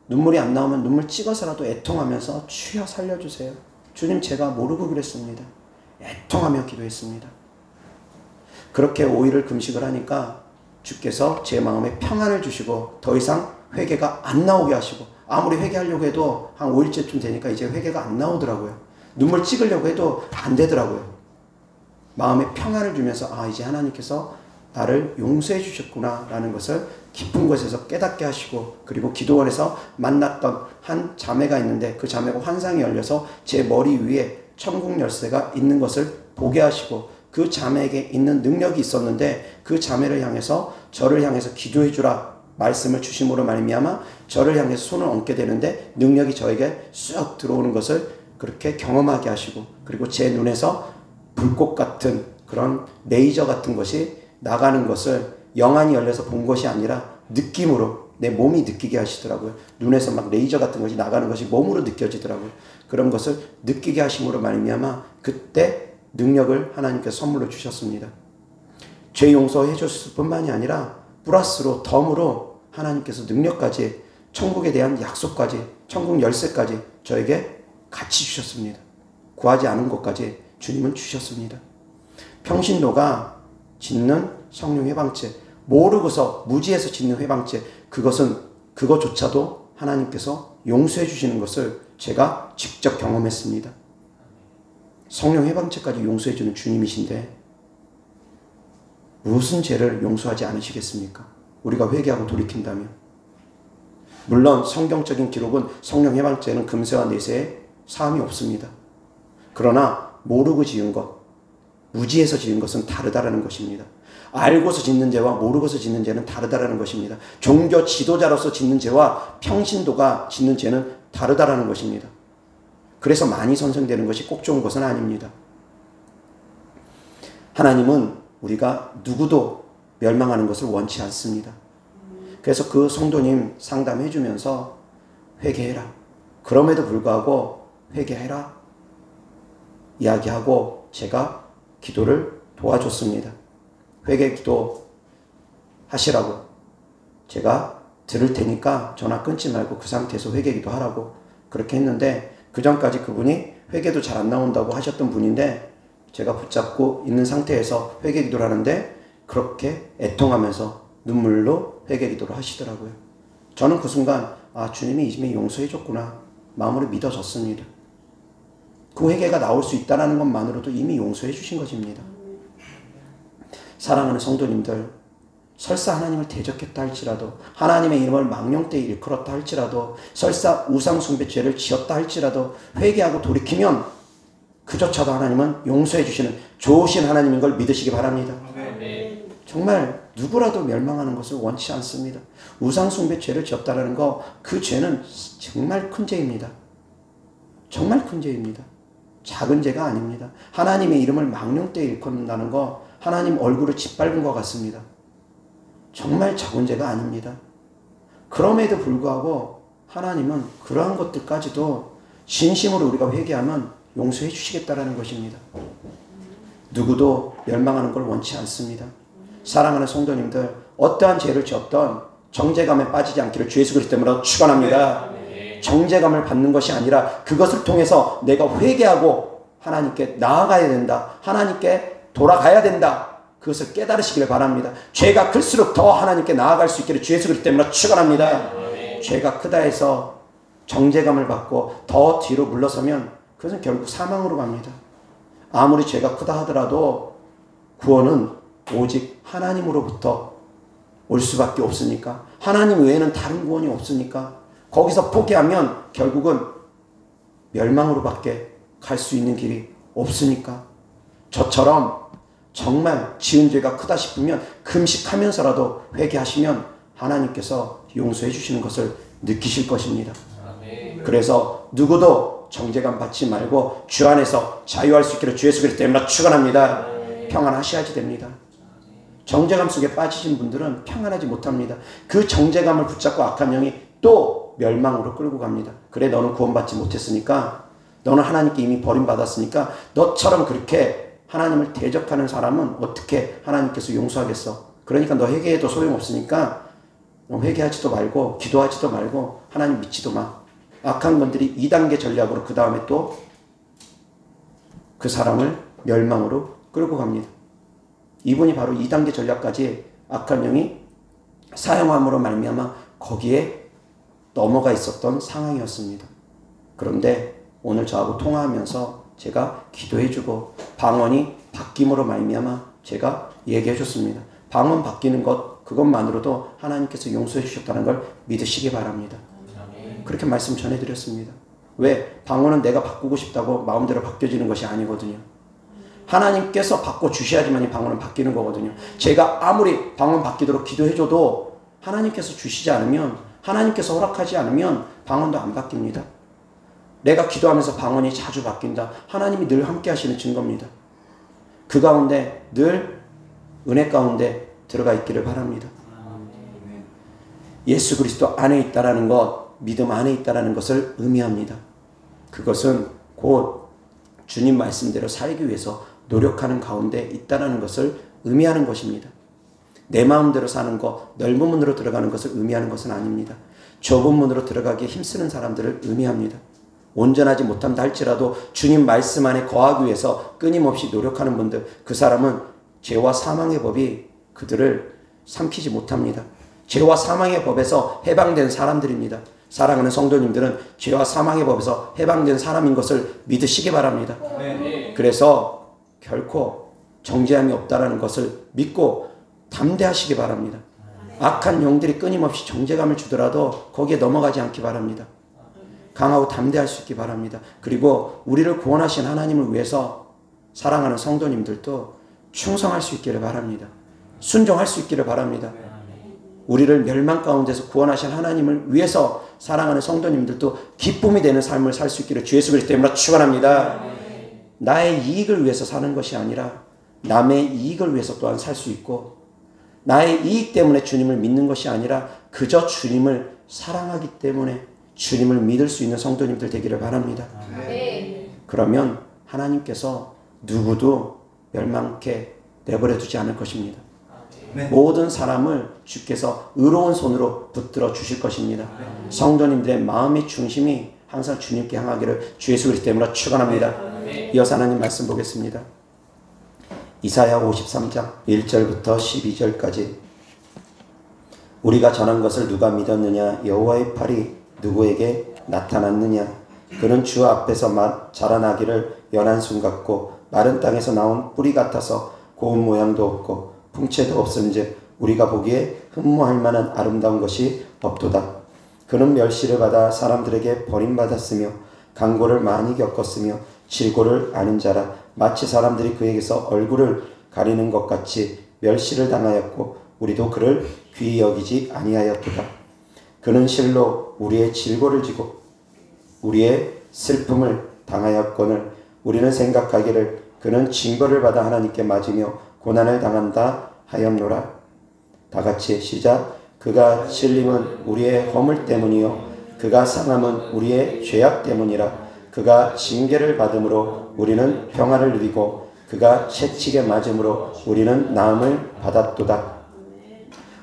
눈물이 안 나오면 눈물 찍어서라도 애통하면서 주여 살려주세요. 주님 제가 모르고 그랬습니다. 애통하며 기도했습니다. 그렇게 5일을 금식을 하니까 주께서 제 마음에 평안을 주시고 더 이상 회개가 안 나오게 하시고 아무리 회개하려고 해도 한 5일째쯤 되니까 이제 회개가 안 나오더라고요. 눈물 찍으려고 해도 안 되더라고요. 마음에 평안을 주면서 이제 하나님께서 나를 용서해 주셨구나 라는 것을 깊은 곳에서 깨닫게 하시고 그리고 기도원에서 만났던 한 자매가 있는데 그 자매가 환상이 열려서 제 머리 위에 천국 열쇠가 있는 것을 보게 하시고 그 자매에게 있는 능력이 있었는데 그 자매를 향해서 저를 향해서 기도해 주라 말씀을 주심으로 말미암아 저를 향해서 손을 얹게 되는데 능력이 저에게 쑥 들어오는 것을 그렇게 경험하게 하시고 그리고 제 눈에서 불꽃 같은 그런 레이저 같은 것이 나가는 것을 영안이 열려서 본 것이 아니라 느낌으로 내 몸이 느끼게 하시더라고요. 눈에서 막 레이저 같은 것이 나가는 것이 몸으로 느껴지더라고요. 그런 것을 느끼게 하심으로 말미암아 그때 능력을 하나님께서 선물로 주셨습니다. 죄 용서해 줬을 뿐만이 아니라 플러스로 덤으로 하나님께서 능력까지 천국에 대한 약속까지 천국 열쇠까지 저에게 같이 주셨습니다. 구하지 않은 것까지 주님은 주셨습니다. 평신도가 짓는 성령 회방죄, 모르고서 무지해서 짓는 회방죄, 그것조차도 하나님께서 용서해 주시는 것을 제가 직접 경험했습니다. 성령 회방죄까지 용서해 주는 주님이신데 무슨 죄를 용서하지 않으시겠습니까? 우리가 회개하고 돌이킨다면. 물론 성경적인 기록은 성령 회방죄는 금세와 내세에 사함이 없습니다. 그러나 모르고 지은 것, 무지해서 지은 것은 다르다라는 것입니다. 알고서 짓는 죄와 모르고서 짓는 죄는 다르다라는 것입니다. 종교 지도자로서 짓는 죄와 평신도가 짓는 죄는 다르다라는 것입니다. 그래서 많이 선생되는 것이 꼭 좋은 것은 아닙니다. 하나님은 우리가 누구도 멸망하는 것을 원치 않습니다. 그래서 그 성도님 상담해 주면서 회개해라. 그럼에도 불구하고 회개해라. 이야기하고 제가 기도를 도와줬습니다. 회개 기도 하시라고 제가 들을 테니까 전화 끊지 말고 그 상태에서 회개 기도 하라고 그렇게 했는데 그 전까지 그분이 회개도 잘 안 나온다고 하셨던 분인데 제가 붙잡고 있는 상태에서 회개 기도를 하는데 그렇게 애통하면서 눈물로 회개 기도를 하시더라고요. 저는 그 순간 주님이 이미 용서해 줬구나 마음으로 믿어졌습니다. 그 회개가 나올 수 있다는 것만으로도 이미 용서해 주신 것입니다. 사랑하는 성도님들, 설사 하나님을 대적했다 할지라도 하나님의 이름을 망령되이 일컬었다 할지라도 설사 우상숭배 죄를 지었다 할지라도 회개하고 돌이키면 그조차도 하나님은 용서해 주시는 좋으신 하나님인 걸 믿으시기 바랍니다. 정말 누구라도 멸망하는 것을 원치 않습니다. 우상숭배 죄를 지었다는 거, 그 죄는 정말 큰 죄입니다. 정말 큰 죄입니다. 작은 죄가 아닙니다. 하나님의 이름을 망령되이 일컫는다는 거, 하나님 얼굴을 짓밟은 것 같습니다. 정말 적은 죄가 아닙니다. 그럼에도 불구하고 하나님은 그러한 것들까지도 진심으로 우리가 회개하면 용서해 주시겠다라는 것입니다. 누구도 멸망하는 걸 원치 않습니다. 사랑하는 성도님들, 어떠한 죄를 지었던 정죄감에 빠지지 않기를 주 예수 그리스도 이름으로 축원합니다. 정죄감을 받는 것이 아니라 그것을 통해서 내가 회개하고 하나님께 나아가야 된다. 하나님께 돌아가야 된다. 그것을 깨달으시기를 바랍니다. 죄가 클수록 더 하나님께 나아갈 수 있기를 주 예수 그리스도 이름으로 축원합니다. 죄가 크다 해서 정죄감을 받고 더 뒤로 물러서면 그것은 결국 사망으로 갑니다. 아무리 죄가 크다 하더라도 구원은 오직 하나님으로부터 올 수밖에 없으니까, 하나님 외에는 다른 구원이 없으니까 거기서 포기하면 결국은 멸망으로밖에 갈 수 있는 길이 없으니까, 저처럼 정말 지은 죄가 크다 싶으면 금식하면서라도 회개하시면 하나님께서 용서해 주시는 것을 느끼실 것입니다. 그래서 누구도 정죄감 받지 말고 주 안에서 자유할 수 있기를 주 예수 그리스도 이름으로 축원합니다. 평안하셔야지 됩니다. 정죄감 속에 빠지신 분들은 평안하지 못합니다. 그 정죄감을 붙잡고 악한 영이 또 멸망으로 끌고 갑니다. 그래, 너는 구원받지 못했으니까, 너는 하나님께 이미 버림받았으니까 너처럼 그렇게 하나님을 대적하는 사람은 어떻게 하나님께서 용서하겠어? 그러니까 너 회개해도 소용없으니까 너 회개하지도 말고 기도하지도 말고 하나님 믿지도 마. 악한 것들이 2단계 전략으로 그 다음에 또 그 사람을 멸망으로 끌고 갑니다. 이분이 바로 2단계 전략까지 악한 영이 사용함으로 말미암아 거기에 넘어가 있었던 상황이었습니다. 그런데 오늘 저하고 통화하면서 제가 기도해주고 방언이 바뀜으로 말미암아 제가 얘기해 줬습니다. 방언 바뀌는 것, 그것만으로도 하나님께서 용서해 주셨다는 걸 믿으시기 바랍니다. 그렇게 말씀 전해드렸습니다. 왜? 방언은 내가 바꾸고 싶다고 마음대로 바뀌어지는 것이 아니거든요. 하나님께서 바꿔주셔야지만 이 방언은 바뀌는 거거든요. 제가 아무리 방언 바뀌도록 기도해줘도 하나님께서 주시지 않으면, 하나님께서 허락하지 않으면 방언도 안 바뀝니다. 내가 기도하면서 방언이 자주 바뀐다. 하나님이 늘 함께 하시는 증거입니다. 그 가운데 늘 은혜 가운데 들어가 있기를 바랍니다. 예수 그리스도 안에 있다라는 것, 믿음 안에 있다라는 것을 의미합니다. 그것은 곧 주님 말씀대로 살기 위해서 노력하는 가운데 있다라는 것을 의미하는 것입니다. 내 마음대로 사는 것, 넓은 문으로 들어가는 것을 의미하는 것은 아닙니다. 좁은 문으로 들어가기에 힘쓰는 사람들을 의미합니다. 온전하지 못한다 할지라도 주님 말씀 안에 거하기 위해서 끊임없이 노력하는 분들, 그 사람은 죄와 사망의 법이 그들을 삼키지 못합니다. 죄와 사망의 법에서 해방된 사람들입니다. 사랑하는 성도님들은 죄와 사망의 법에서 해방된 사람인 것을 믿으시기 바랍니다. 그래서 결코 정죄함이 없다라는 것을 믿고 담대하시기 바랍니다. 악한 영들이 끊임없이 정죄감을 주더라도 거기에 넘어가지 않기 바랍니다. 강하고 담대할 수 있기 바랍니다. 그리고 우리를 구원하신 하나님을 위해서 사랑하는 성도님들도 충성할 수 있기를 바랍니다. 순종할 수 있기를 바랍니다. 우리를 멸망 가운데서 구원하신 하나님을 위해서 사랑하는 성도님들도 기쁨이 되는 삶을 살 수 있기를 주 예수 그리스도 이름으로 축원합니다. 나의 이익을 위해서 사는 것이 아니라 남의 이익을 위해서 또한 살 수 있고, 나의 이익 때문에 주님을 믿는 것이 아니라 그저 주님을 사랑하기 때문에 주님을 믿을 수 있는 성도님들 되기를 바랍니다. 그러면 하나님께서 누구도 멸망케 내버려 두지 않을 것입니다. 모든 사람을 주께서 의로운 손으로 붙들어 주실 것입니다. 성도님들의 마음의 중심이 항상 주님께 향하기를 주 예수 그리스도 이름으로 축원합니다. 이어서 하나님 말씀 보겠습니다. 이사야 53장 1절부터 12절까지. 우리가 전한 것을 누가 믿었느냐? 여호와의 팔이 누구에게 나타났느냐? 그는 주 앞에서 자라나기를 연한 순 같고 마른 땅에서 나온 뿌리 같아서 고운 모양도 없고 풍채도 없은즉 우리가 보기에 흠모할 만한 아름다운 것이 없도다. 그는 멸시를 받아 사람들에게 버림받았으며 강고를 많이 겪었으며 질고를 아는 자라. 마치 사람들이 그에게서 얼굴을 가리는 것 같이 멸시를 당하였고 우리도 그를 귀히 여기지 아니하였도다. 그는 실로 우리의 질고를 지고 우리의 슬픔을 당하였거늘 우리는 생각하기를 그는 징벌을 받아 하나님께 맞으며 고난을 당한다 하였노라. 다 같이 시작. 그가 찔림은 우리의 허물 때문이요 그가 상함은 우리의 죄악 때문이라. 그가 징계를 받음으로 우리는 평화를 누리고 그가 채찍에 맞음으로 우리는 나음을 받았도다.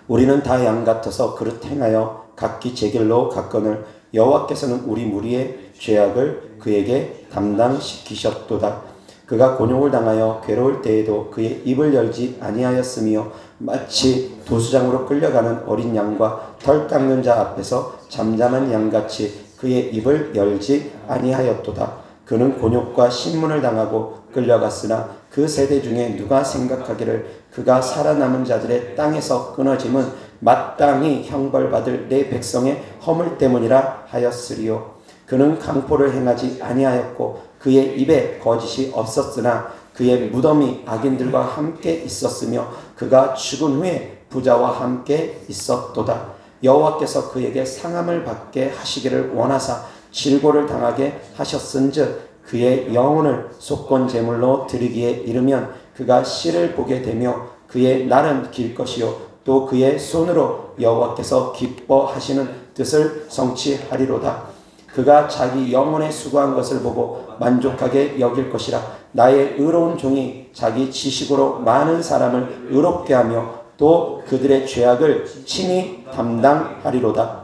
우리는 다 양 같아서 그릇 행하여 각기 제 길로 갔거늘 여호와께서는 우리 무리의 죄악을 그에게 담당시키셨도다. 그가 곤욕을 당하여 괴로울 때에도 그의 입을 열지 아니하였으며 마치 도수장으로 끌려가는 어린 양과 털 깎는 자 앞에서 잠잠한 양같이 그의 입을 열지 아니하였도다. 그는 곤욕과 신문을 당하고 끌려갔으나 그 세대 중에 누가 생각하기를 그가 살아남은 자들의 땅에서 끊어짐은 마땅히 형벌받을 내 백성의 허물 때문이라 하였으리요. 그는 강포를 행하지 아니하였고 그의 입에 거짓이 없었으나 그의 무덤이 악인들과 함께 있었으며 그가 죽은 후에 부자와 함께 있었도다. 여호와께서 그에게 상함을 받게 하시기를 원하사 질고를 당하게 하셨은즉 그의 영혼을 속건 제물로 드리기에 이르면 그가 씨를 보게 되며 그의 날은 길 것이요 또 그의 손으로 여호와께서 기뻐하시는 뜻을 성취하리로다. 그가 자기 영혼에 수고한 것을 보고 만족하게 여길 것이라. 나의 의로운 종이 자기 지식으로 많은 사람을 의롭게 하며 또 그들의 죄악을 친히 담당하리로다.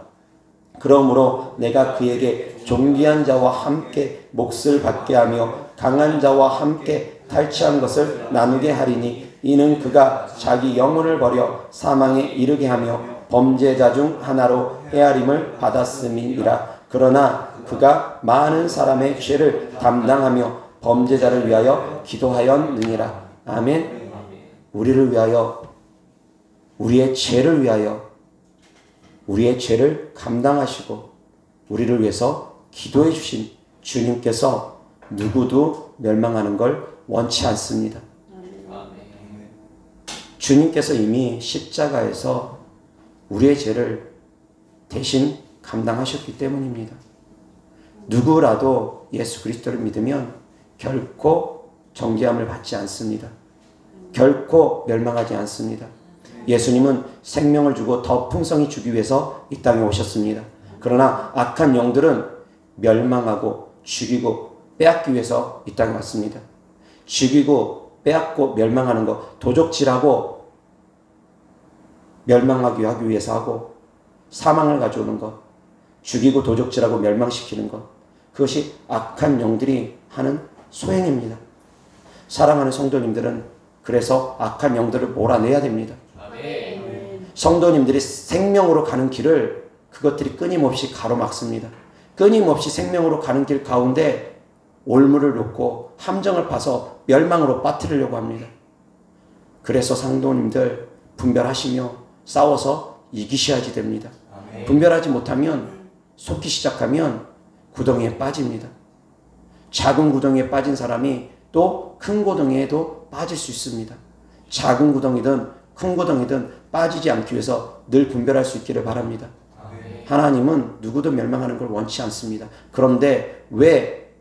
그러므로 내가 그에게 존귀한 자와 함께 몫을 받게 하며 강한 자와 함께 탈취한 것을 나누게 하리니 이는 그가 자기 영혼을 버려 사망에 이르게 하며 범죄자 중 하나로 헤아림을 받았음이니라. 그러나 그가 많은 사람의 죄를 담당하며 범죄자를 위하여 기도하였느니라. 아멘. 우리를 위하여 우리의 죄를 위하여 우리의 죄를 감당하시고 우리를 위해서 기도해 주신 주님께서 누구도 멸망하는 걸 원치 않습니다. 주님께서 이미 십자가에서 우리의 죄를 대신 감당하셨기 때문입니다. 누구라도 예수 그리스도를 믿으면 결코 정죄함을 받지 않습니다. 결코 멸망하지 않습니다. 예수님은 생명을 주고 더 풍성히 주기 위해서 이 땅에 오셨습니다. 그러나 악한 영들은 멸망하고 죽이고 빼앗기 위해서 이 땅에 왔습니다. 죽이고 빼앗고 멸망하는 것, 도적질하고 멸망하기 하기 위해서 하고 사망을 가져오는 것, 죽이고 도적질하고 멸망시키는 것, 그것이 악한 영들이 하는 소행입니다. 사랑하는 성도님들은 그래서 악한 영들을 몰아내야 됩니다. 성도님들이 생명으로 가는 길을 그것들이 끊임없이 가로막습니다. 끊임없이 생명으로 가는 길 가운데 올무를 놓고 함정을 파서 멸망으로 빠뜨리려고 합니다. 그래서 성도님들 분별하시며 싸워서 이기셔야지 됩니다. 분별하지 못하면 속기 시작하면 구덩이에 빠집니다. 작은 구덩이에 빠진 사람이 또 큰 구덩이에도 빠질 수 있습니다. 작은 구덩이든 큰 구덩이든 빠지지 않기 위해서 늘 분별할 수 있기를 바랍니다. 하나님은 누구도 멸망하는 걸 원치 않습니다. 그런데 왜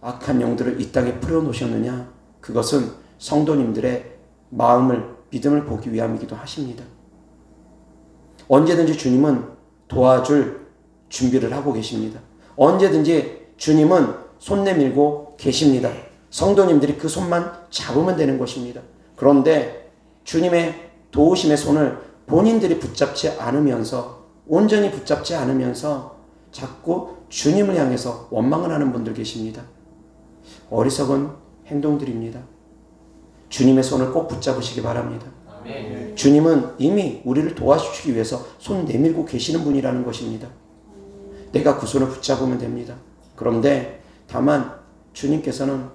악한 영들을 이 땅에 풀어놓으셨느냐? 그것은 성도님들의 마음을, 믿음을 보기 위함이기도 하십니다. 언제든지 주님은 도와줄 준비를 하고 계십니다. 언제든지 주님은 손 내밀고 계십니다. 성도님들이 그 손만 잡으면 되는 것입니다. 그런데 주님의 도우심의 손을 본인들이 붙잡지 않으면서, 온전히 붙잡지 않으면서 자꾸 주님을 향해서 원망을 하는 분들 계십니다. 어리석은 행동들입니다. 주님의 손을 꼭 붙잡으시기 바랍니다. 아멘. 주님은 이미 우리를 도와주시기 위해서 손 내밀고 계시는 분이라는 것입니다. 내가 그 손을 붙잡으면 됩니다. 그런데 다만 주님께서는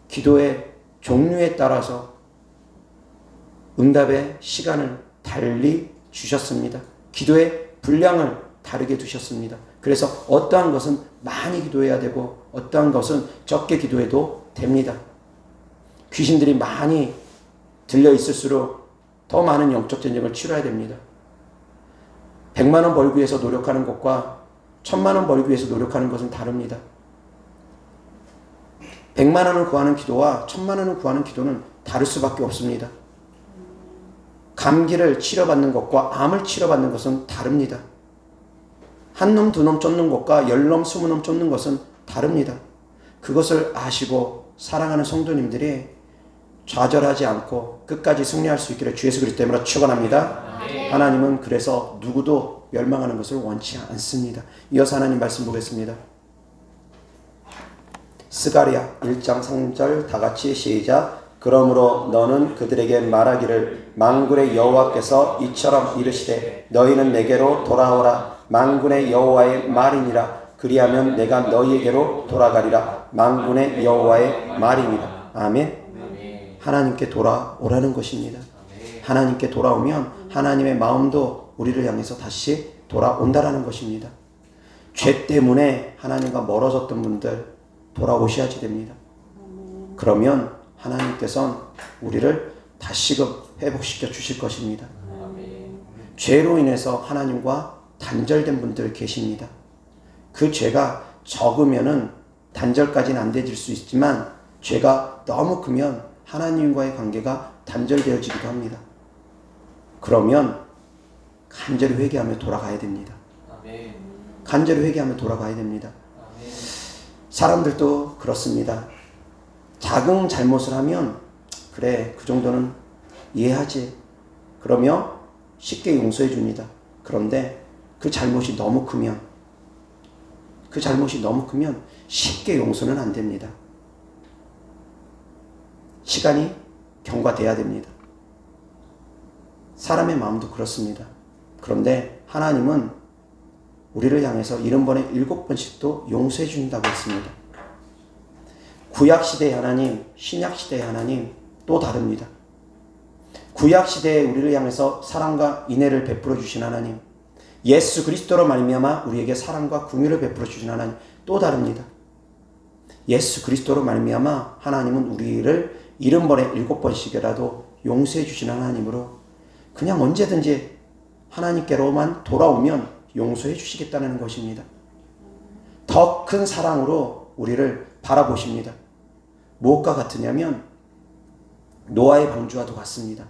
기도의 종류에 따라서 응답의 시간을 달리 주셨습니다. 기도의 분량을 다르게 두셨습니다. 그래서 어떠한 것은 많이 기도해야 되고 어떠한 것은 적게 기도해도 됩니다. 귀신들이 많이 들려 있을수록 더 많은 영적 전쟁을 치러야 됩니다. 100만 원 벌기 위해서 노력하는 것과 1000만 원 벌기 위해서 노력하는 것은 다릅니다. 100만 원을 구하는 기도와 1000만 원을 구하는 기도는 다를 수밖에 없습니다. 감기를 치료받는 것과 암을 치료받는 것은 다릅니다. 한 놈, 두 놈 쫓는 것과 10놈, 20놈 쫓는 것은 다릅니다. 그것을 아시고 사랑하는 성도님들이 좌절하지 않고 끝까지 승리할 수 있기를 주 예수 그리스도 이름으로 축원합니다. 하나님은 그래서 누구도 멸망하는 것을 원치 않습니다. 이어서 하나님 말씀 보겠습니다. 스가랴 1장 3절 다같이 시작. 그러므로 너는 그들에게 말하기를 만군의 여호와께서 이처럼 이르시되 너희는 내게로 돌아오라. 만군의 여호와의 말이니라. 그리하면 내가 너희에게로 돌아가리라. 만군의 여호와의 말이니라. 아멘. 하나님께 돌아오라는 것입니다. 하나님께 돌아오면 하나님의 마음도 우리를 향해서 다시 돌아온다라는 것입니다. 죄 때문에 하나님과 멀어졌던 분들 돌아오셔야지 됩니다. 그러면 하나님께서는 우리를 다시금 회복시켜 주실 것입니다. 죄로 인해서 하나님과 단절된 분들 계십니다. 그 죄가 적으면은 단절까지는 안 되질 수 있지만 죄가 너무 크면 하나님과의 관계가 단절되어지기도 합니다. 그러면 간절히 회개하며 돌아가야 됩니다. 간절히 회개하며 돌아가야 됩니다. 사람들도 그렇습니다. 작은 잘못을 하면 그래 그 정도는 이해하지 그러며 쉽게 용서해 줍니다. 그런데 그 잘못이 너무 크면 쉽게 용서는 안 됩니다. 시간이 경과돼야 됩니다. 사람의 마음도 그렇습니다. 그런데 하나님은 우리를 향해서 70번에 7번씩도 용서해 주신다고 했습니다. 구약시대의 하나님, 신약시대의 하나님 또 다릅니다. 구약시대에 우리를 향해서 사랑과 인애를 베풀어 주신 하나님, 예수 그리스도로 말미암아 우리에게 사랑과 긍휼을 베풀어 주신 하나님 또 다릅니다. 예수 그리스도로 말미암아 하나님은 우리를 70번에 7번씩이라도 용서해 주신 하나님으로 그냥 언제든지 하나님께로만 돌아오면 용서해 주시겠다는 것입니다. 더 큰 사랑으로 우리를 바라보십니다. 무엇과 같으냐면 노아의 방주와도 같습니다.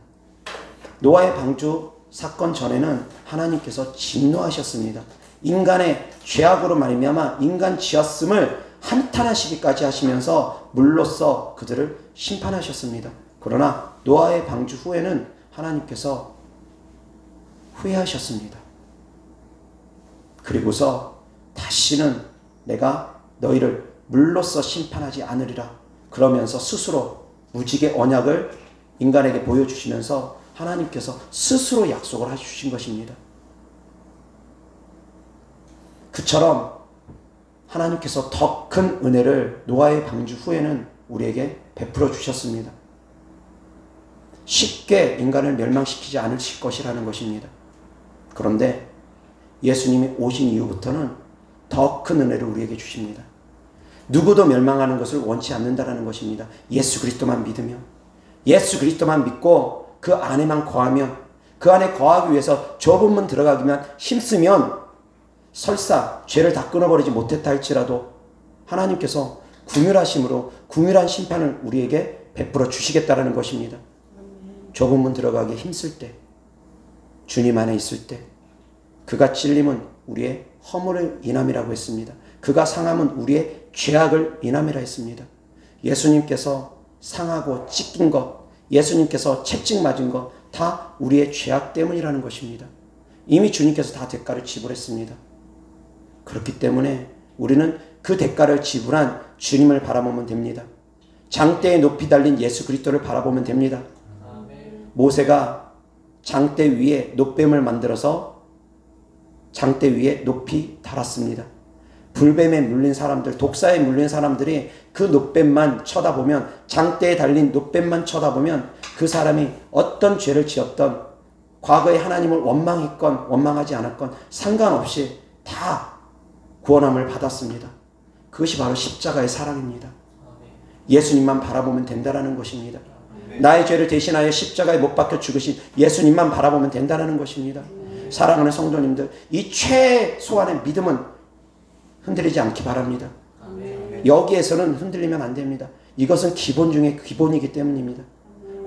노아의 방주 사건 전에는 하나님께서 진노하셨습니다. 인간의 죄악으로 말미암아 인간 지었음을 한탄하시기까지 하시면서 물로써 그들을 심판하셨습니다. 그러나 노아의 방주 후에는 하나님께서 후회하셨습니다. 그리고서 다시는 내가 너희를 물로써 심판하지 않으리라 그러면서 스스로 무지개 언약을 인간에게 보여주시면서 하나님께서 스스로 약속을 해주신 것입니다. 그처럼 하나님께서 더 큰 은혜를 노아의 방주 후에는 우리에게 베풀어 주셨습니다. 쉽게 인간을 멸망시키지 않으실 것이라는 것입니다. 그런데 예수님이 오신 이후부터는 더 큰 은혜를 우리에게 주십니다. 누구도 멸망하는 것을 원치 않는다라는 것입니다. 예수 그리스도만 믿으면, 예수 그리스도만 믿고 그 안에만 거하면, 그 안에 거하기 위해서 좁은 문 들어가기만 힘쓰면 설사 죄를 다 끊어버리지 못했다 할지라도 하나님께서 긍휼하심으로 긍휼한 심판을 우리에게 베풀어 주시겠다라는 것입니다. 좁은 문 들어가기 힘쓸 때, 주님 안에 있을 때, 그가 찔림은 우리의 허물을 인함이라고 했습니다. 그가 상함은 우리의 죄악을 인함이라 했습니다. 예수님께서 상하고 찢긴 것, 예수님께서 채찍 맞은 것 다 우리의 죄악 때문이라는 것입니다. 이미 주님께서 다 대가를 지불했습니다. 그렇기 때문에 우리는 그 대가를 지불한 주님을 바라보면 됩니다. 장대에 높이 달린 예수 그리스도를 바라보면 됩니다. 모세가 장대 위에 놋뱀을 만들어서 장대 위에 높이 달았습니다. 불뱀에 물린 사람들, 독사에 물린 사람들이 그 놋뱀만 쳐다보면, 장대에 달린 놋뱀만 쳐다보면 그 사람이 어떤 죄를 지었던, 과거에 하나님을 원망했건 원망하지 않았건 상관없이 다 구원함을 받았습니다. 그것이 바로 십자가의 사랑입니다. 예수님만 바라보면 된다라는 것입니다. 나의 죄를 대신하여 십자가에 못 박혀 죽으신 예수님만 바라보면 된다는 것입니다. 사랑하는 성도님들, 이 최소한의 믿음은 흔들리지 않기 바랍니다. 여기에서는 흔들리면 안 됩니다. 이것은 기본 중에 기본이기 때문입니다.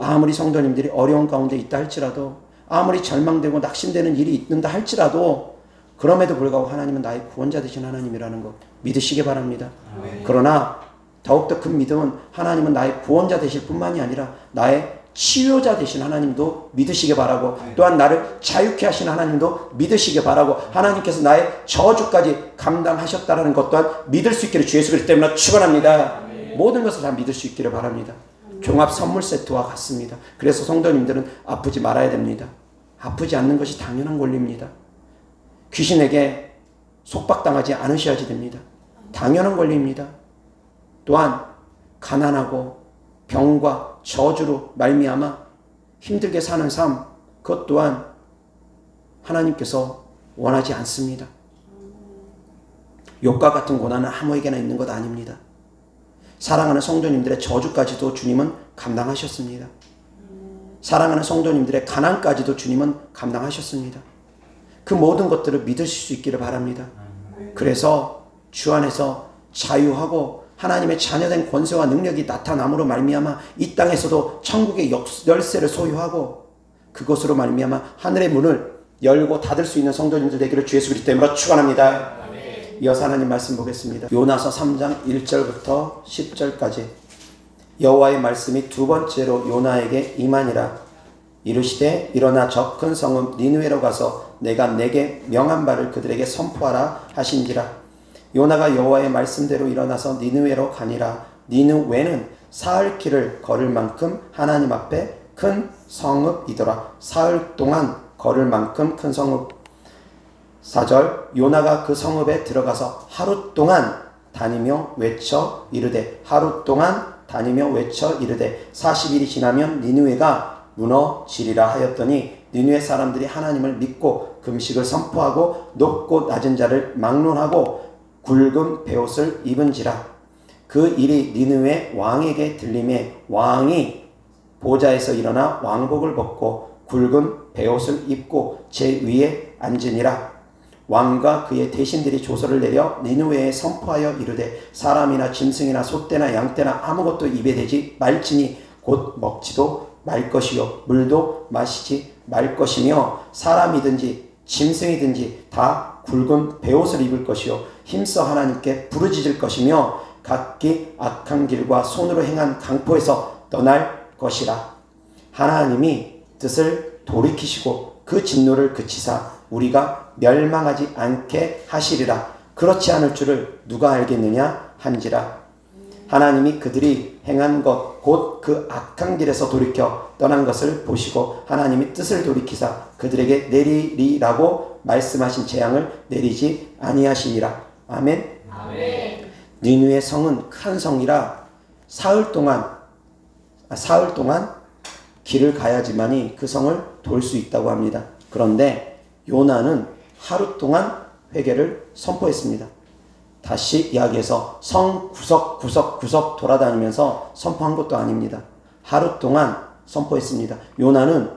아무리 성도님들이 어려운 가운데 있다 할지라도, 아무리 절망되고 낙심되는 일이 있는다 할지라도, 그럼에도 불구하고 하나님은 나의 구원자 되신 하나님이라는 것 믿으시기 바랍니다. 그러나 더욱더 큰 믿음은 하나님은 나의 구원자 되실 뿐만이 아니라 나의 치유자 되신 하나님도 믿으시기 바라고, 또한 나를 자유케 하신 하나님도 믿으시기 바라고, 하나님께서 나의 저주까지 감당하셨다는 것 또한 믿을 수 있기를 주 예수 그리스도 때문에 축원합니다. 모든 것을 다 믿을 수 있기를 바랍니다. 종합 선물 세트와 같습니다. 그래서 성도님들은 아프지 말아야 됩니다. 아프지 않는 것이 당연한 권리입니다. 귀신에게 속박당하지 않으셔야지 됩니다. 당연한 권리입니다. 또한 가난하고 병과 저주로 말미암아 힘들게 사는 삶, 그것 또한 하나님께서 원하지 않습니다. 욕과 같은 고난은 아무에게나 있는 것 아닙니다. 사랑하는 성도님들의 저주까지도 주님은 감당하셨습니다. 사랑하는 성도님들의 가난까지도 주님은 감당하셨습니다. 그 모든 것들을 믿으실 수 있기를 바랍니다. 그래서 주 안에서 자유하고 하나님의 자녀된 권세와 능력이 나타남으로 말미암아 이 땅에서도 천국의 열쇠를 소유하고, 그것으로 말미암아 하늘의 문을 열고 닫을 수 있는 성도님들 되기를 주 예수 그리스도 이름으로 축원합니다. 이어서 하나님 말씀 보겠습니다. 요나서 3장 1절부터 10절까지. 여호와의 말씀이 두 번째로 요나에게 임하니라. 이르시되 일어나 저 큰 성읍 니느웨로 가서 내가 내게 명한 바를 그들에게 선포하라 하신지라. 요나가 여호와의 말씀대로 일어나서 니느웨로 가니라. 니느웨는 사흘 길을 걸을 만큼 하나님 앞에 큰 성읍이더라. 사흘 동안 걸을 만큼 큰 성읍. 4절. 요나가 그 성읍에 들어가서 하루 동안 다니며 외쳐 이르되, 하루 동안 다니며 외쳐 이르되 40일이 지나면 니느웨가 무너지리라 하였더니, 니느웨 사람들이 하나님을 믿고 금식을 선포하고 높고 낮은 자를 막론하고 굵은 베옷을 입은지라. 그 일이 니느웨 왕에게 들림에 왕이 보좌에서 일어나 왕복을 벗고 굵은 베옷을 입고 제 위에 앉으니라. 왕과 그의 대신들이 조서를 내려 니느웨에 선포하여 이르되, 사람이나 짐승이나 소떼나 양떼나 아무것도 입에 대지 말지니 곧 먹지도 말 것이요 물도 마시지 말 것이며, 사람이든지 짐승이든지 다 굵은 베옷을 입을 것이요 힘써 하나님께 부르짖을 것이며, 각기 악한 길과 손으로 행한 강포에서 떠날 것이라. 하나님이 뜻을 돌이키시고 그 진노를 그치사 우리가 멸망하지 않게 하시리라. 그렇지 않을 줄을 누가 알겠느냐 한지라. 하나님이 그들이 행한 것 곧 그 악한 길에서 돌이켜 떠난 것을 보시고 하나님이 뜻을 돌이키사 그들에게 내리리라고 말씀하신 재앙을 내리지 아니하시니라. 아멘. 아멘. 니느웨 성은 큰 성이라 사흘 동안 길을 가야지만이 그 성을 돌 수 있다고 합니다. 그런데 요나는 하루 동안 회개를 선포했습니다. 다시 이야기해서 성 구석구석 돌아다니면서 선포한 것도 아닙니다. 하루 동안 선포했습니다. 요나는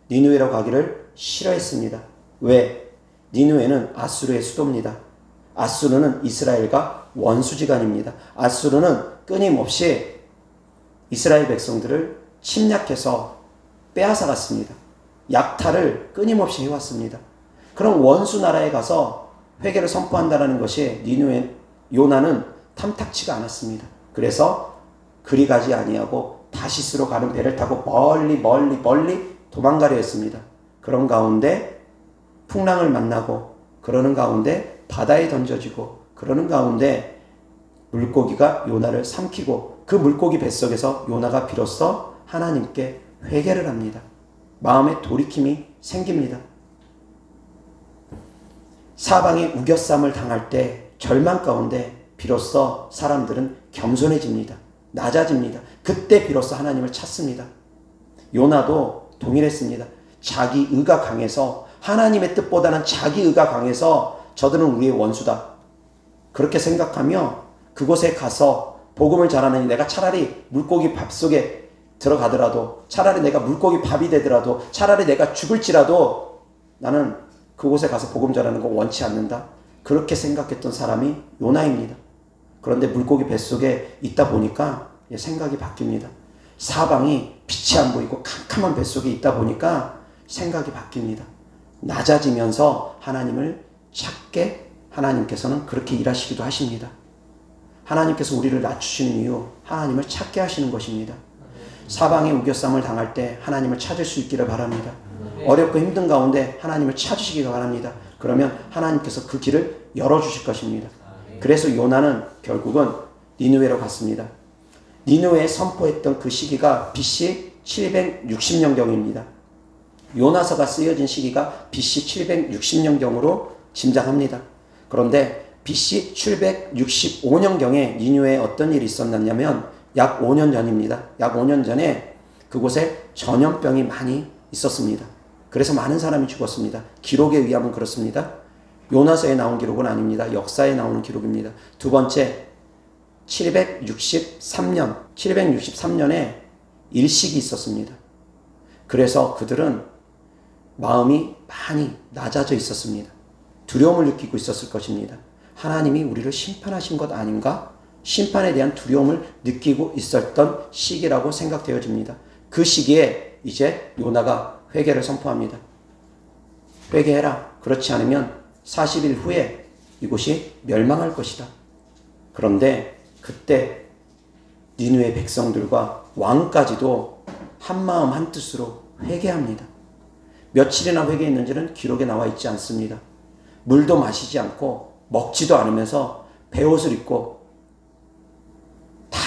니느웨로 가기를 싫어했습니다. 왜? 니느웨는 아수르의 수도입니다. 아수르는 이스라엘과 원수지간입니다. 아수르는 끊임없이 이스라엘 백성들을 침략해서 빼앗아갔습니다. 약탈을 끊임없이 해왔습니다. 그럼 원수 나라에 가서 회개를 선포한다는 것이 요나는 탐탁치가 않았습니다. 그래서 그리 가지 아니하고 다시스로 가는 배를 타고 멀리 도망가려 했습니다. 그런 가운데 풍랑을 만나고, 그러는 가운데 바다에 던져지고, 그러는 가운데 물고기가 요나를 삼키고, 그 물고기 뱃속에서 요나가 비로소 하나님께 회개를 합니다. 마음의 돌이킴이 생깁니다. 사방에 우겨쌈을 당할 때 절망 가운데 비로소 사람들은 겸손해집니다. 낮아집니다. 그때 비로소 하나님을 찾습니다. 요나도 동일했습니다. 자기 의가 강해서, 하나님의 뜻보다는 자기 의가 강해서 저들은 우리의 원수다, 그렇게 생각하며 그곳에 가서 복음을 전하느니 내가 차라리 물고기 밥 속에 들어가더라도, 차라리 내가 물고기 밥이 되더라도, 차라리 내가 죽을지라도 나는 그곳에 가서 복음 전하는 거 원치 않는다. 그렇게 생각했던 사람이 요나입니다. 그런데 물고기 뱃속에 있다 보니까 생각이 바뀝니다. 사방이 빛이 안 보이고 캄캄한 뱃속에 있다 보니까 생각이 바뀝니다. 낮아지면서 하나님을 찾게 하나님께서는 그렇게 일하시기도 하십니다. 하나님께서 우리를 낮추시는 이유, 하나님을 찾게 하시는 것입니다. 사방에 우겨쌈을 당할 때 하나님을 찾을 수 있기를 바랍니다. 어렵고 힘든 가운데 하나님을 찾으시기 바랍니다. 그러면 하나님께서 그 길을 열어주실 것입니다. 그래서 요나는 결국은 니느웨로 갔습니다. 니느웨에 선포했던 그 시기가 BC 760년경입니다. 요나서가 쓰여진 시기가 BC 760년경으로 짐작합니다. 그런데 BC 765년경에 니느웨에 어떤 일이 있었냐면 약 5년 전입니다. 약 5년 전에 그곳에 전염병이 많이 있었습니다. 그래서 많은 사람이 죽었습니다. 기록에 의하면 그렇습니다. 요나서에 나온 기록은 아닙니다. 역사에 나오는 기록입니다. 두 번째, 763년에 일식이 있었습니다. 그래서 그들은 마음이 많이 낮아져 있었습니다. 두려움을 느끼고 있었을 것입니다. 하나님이 우리를 심판하신 것 아닌가? 심판에 대한 두려움을 느끼고 있었던 시기라고 생각되어집니다. 그 시기에 이제 요나가 회개를 선포합니다. 회개해라. 그렇지 않으면 40일 후에 이곳이 멸망할 것이다. 그런데 그때 니느웨 백성들과 왕까지도 한마음 한뜻으로 회개합니다. 며칠이나 회개했는지는 기록에 나와 있지 않습니다. 물도 마시지 않고 먹지도 않으면서 베옷을 입고 다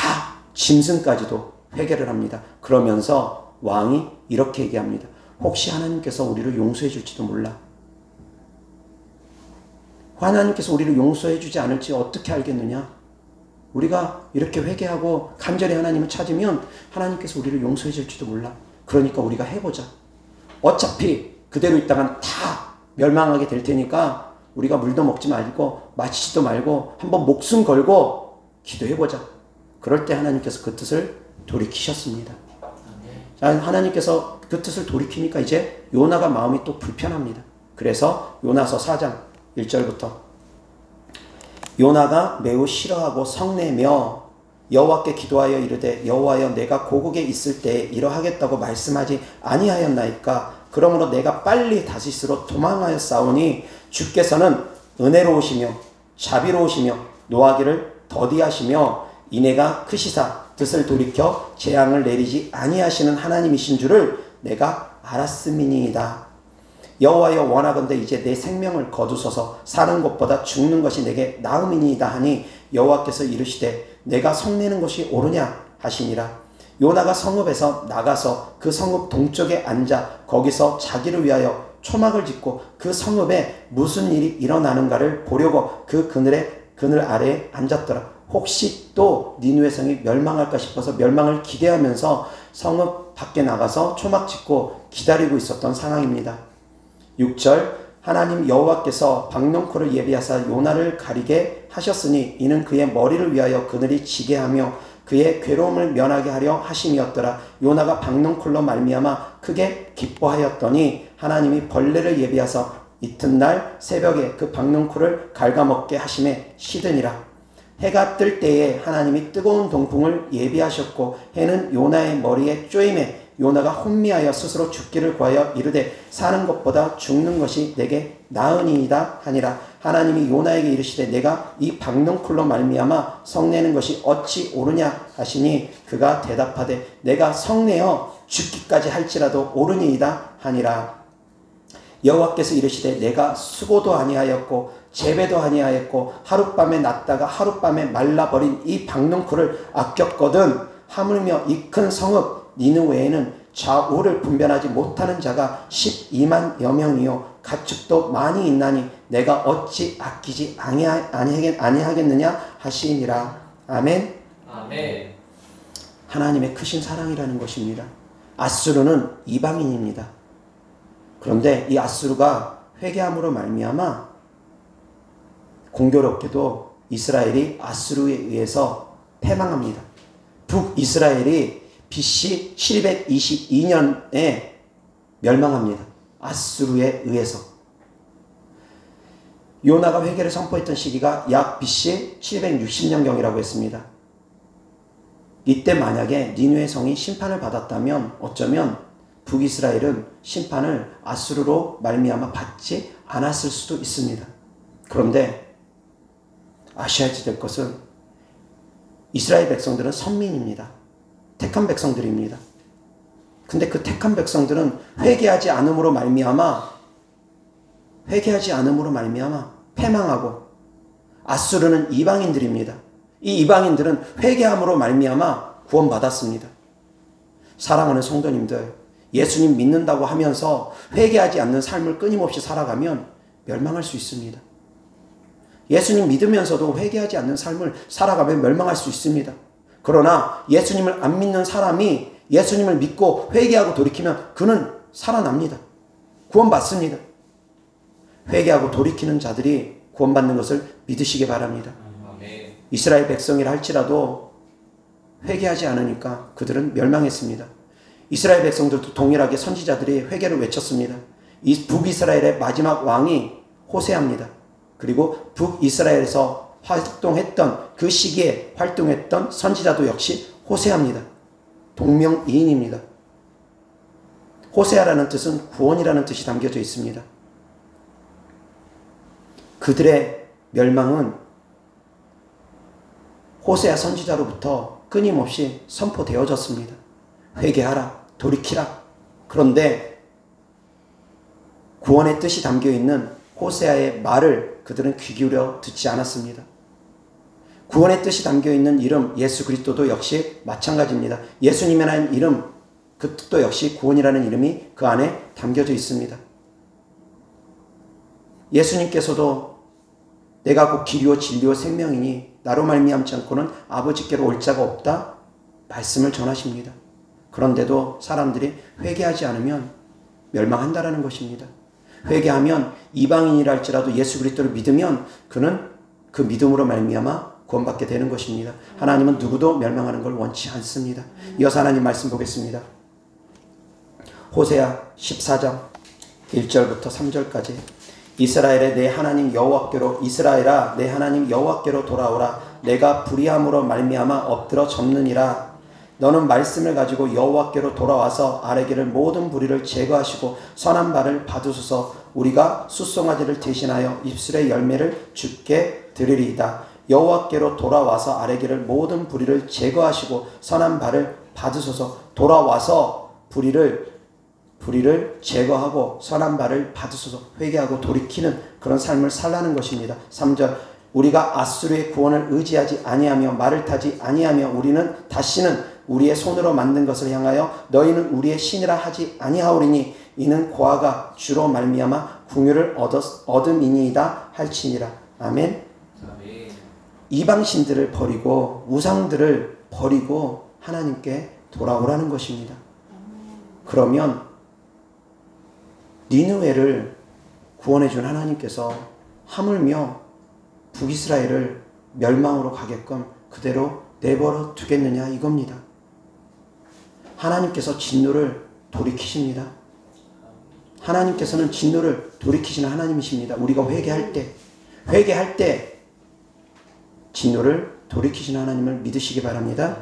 짐승까지도 회개를 합니다. 그러면서 왕이 이렇게 얘기합니다. 혹시 하나님께서 우리를 용서해 줄지도 몰라. 하나님께서 우리를 용서해 주지 않을지 어떻게 알겠느냐? 우리가 이렇게 회개하고 간절히 하나님을 찾으면 하나님께서 우리를 용서해 줄지도 몰라. 그러니까 우리가 해보자. 어차피 그대로 있다간 다 멸망하게 될 테니까 우리가 물도 먹지 말고 마시지도 말고 한번 목숨 걸고 기도해보자. 그럴 때 하나님께서 그 뜻을 돌이키셨습니다. 자, 하나님께서 그 뜻을 돌이키니까 이제 요나가 마음이 또 불편합니다. 그래서 요나서 4장 1절부터 요나가 매우 싫어하고 성내며 여호와께 기도하여 이르되 여호와여 내가 고국에 있을 때 이러하겠다고 말씀하지 아니하였나이까. 그러므로 내가 빨리 다시스로 도망하였사오니 주께서는 은혜로우시며 자비로우시며 노하기를 더디하시며 인애가 크시사 뜻을 돌이켜 재앙을 내리지 아니하시는 하나님이신 줄을 내가 알았음이니이다. 여호와여 원하건대 이제 내 생명을 거두소서. 사는 것보다 죽는 것이 내게 나음이니이다 하니 여호와께서 이르시되 내가 성내는 것이 옳으냐 하시니라. 요나가 성읍에서 나가서 그 성읍 동쪽에 앉아 거기서 자기를 위하여 초막을 짓고 그 성읍에 무슨 일이 일어나는가를 보려고 그 그늘 아래에 앉았더라. 혹시 또 니느웨 성이 멸망할까 싶어서 멸망을 기대하면서 성읍 밖에 나가서 초막 짓고 기다리고 있었던 상황입니다. 6절 하나님 여호와께서 박넝쿨을 예비하사 요나를 가리게 하셨으니 이는 그의 머리를 위하여 그늘이 지게 하며 그의 괴로움을 면하게 하려 하심이었더라. 요나가 박넝쿨로 말미암아 크게 기뻐하였더니 하나님이 벌레를 예비하사 이튿날 새벽에 그 박넝쿨을 갉아먹게 하심에 시드니라. 해가 뜰 때에 하나님이 뜨거운 동풍을 예비하셨고 해는 요나의 머리에 쪼임에 요나가 혼미하여 스스로 죽기를 구하여 이르되 사는 것보다 죽는 것이 내게 나으니이다 하니라. 하나님이 요나에게 이르시되 내가 이 박넝쿨로 말미암아 성내는 것이 어찌 옳으냐 하시니 그가 대답하되 내가 성내어 죽기까지 할지라도 옳으니이다 하니라. 여호와께서 이르시되 내가 수고도 아니하였고 재배도 아니하였고 하룻밤에 났다가 하룻밤에 말라버린 이 박넝쿨을 아꼈거든. 하물며 이 큰 성읍 니느웨에는 좌우를 분별하지 못하는 자가 12만여 명이요 가축도 많이 있나니 내가 어찌 아끼지 아니하겠느냐 하시니라. 아멘. 아멘. 하나님의 크신 사랑이라는 것입니다. 아수르는 이방인입니다. 그런데 이 아수르가 회개함으로 말미암아 공교롭게도 이스라엘이 아수르에 의해서 패망합니다. 북이스라엘이 BC 722년에 멸망합니다. 아수르에 의해서. 요나가 회개를 선포했던 시기가 약 BC 760년경이라고 했습니다. 이때 만약에 니느웨 성이 심판을 받았다면 어쩌면 북이스라엘은 심판을 아수르로 말미암아 받지 않았을 수도 있습니다. 그런데 아셔야 될 것은 이스라엘 백성들은 선민입니다. 택한 백성들입니다. 근데 그 택한 백성들은 회개하지 않음으로 말미암아 패망하고, 아수르는 이방인들입니다. 이 이방인들은 회개함으로 말미암아 구원받았습니다. 사랑하는 성도님들, 예수님 믿는다고 하면서 회개하지 않는 삶을 끊임없이 살아가면 멸망할 수 있습니다. 예수님 믿으면서도 회개하지 않는 삶을 살아가면 멸망할 수 있습니다. 그러나 예수님을 안 믿는 사람이 예수님을 믿고 회개하고 돌이키면 그는 살아납니다. 구원받습니다. 회개하고 돌이키는 자들이 구원받는 것을 믿으시기 바랍니다. 이스라엘 백성이라 할지라도 회개하지 않으니까 그들은 멸망했습니다. 이스라엘 백성들도 동일하게 선지자들이 회개를 외쳤습니다. 이 북이스라엘의 마지막 왕이 호세아입니다. 그리고 북이스라엘에서 활동했던 그 시기에 활동했던 선지자도 역시 호세아입니다. 동명이인입니다. 호세아라는 뜻은 구원이라는 뜻이 담겨져 있습니다. 그들의 멸망은 호세아 선지자로부터 끊임없이 선포되어졌습니다. 회개하라, 돌이키라. 그런데 구원의 뜻이 담겨있는 호세아의 말을 그들은 귀 기울여 듣지 않았습니다. 구원의 뜻이 담겨있는 이름 예수 그리스도도 역시 마찬가지입니다. 예수님이라는 이름, 그 뜻도 역시 구원이라는 이름이 그 안에 담겨져 있습니다. 예수님께서도 내가 곧 길이요 진리요 생명이니 나로 말미암지 않고는 아버지께로 올 자가 없다 말씀을 전하십니다. 그런데도 사람들이 회개하지 않으면 멸망한다라는 것입니다. 회개하면 이방인이라 할지라도 예수 그리스도를 믿으면 그는 그 믿음으로 말미암아 구원받게 되는 것입니다. 하나님은 누구도 멸망하는 걸 원치 않습니다. 이어서 하나님 말씀 보겠습니다. 호세아 14장 1절부터 3절까지. 이스라엘의 내 하나님 여호와께로, 이스라엘아 내 하나님 여호와께로 돌아오라. 내가 불의함으로 말미암아 엎드러 접느니라. 너는 말씀을 가지고 여호와께로 돌아와서 아뢰기를 모든 불의를 제거하시고 선한 바를 받으소서. 우리가 숫송아지를 대신하여 입술의 열매를 주께 드리리이다. 여호와께로 돌아와서 아뢰기를 모든 불의를 제거하시고 선한 바를 받으소서. 돌아와서 불의를 제거하고 선한 바를 받으소서. 회개하고 돌이키는 그런 삶을 살라는 것입니다. 3절. 우리가 아수르의 구원을 의지하지 아니하며 말을 타지 아니하며 우리는 다시는 우리의 손으로 만든 것을 향하여 너희는 우리의 신이라 하지 아니하오리니 이는 고아가 주로 말미암아 궁유를 얻음이니이다 할지니라. 아멘. 이방신들을 버리고 우상들을 버리고 하나님께 돌아오라는 것입니다. 그러면 니느웨를 구원해 준 하나님께서 하물며 북이스라엘을 멸망으로 가게끔 그대로 내버려 두겠느냐 이겁니다. 하나님께서 진노를 돌이키십니다. 하나님께서는 진노를 돌이키시는 하나님이십니다. 우리가 회개할 때 진노를 돌이키시는 하나님을 믿으시기 바랍니다.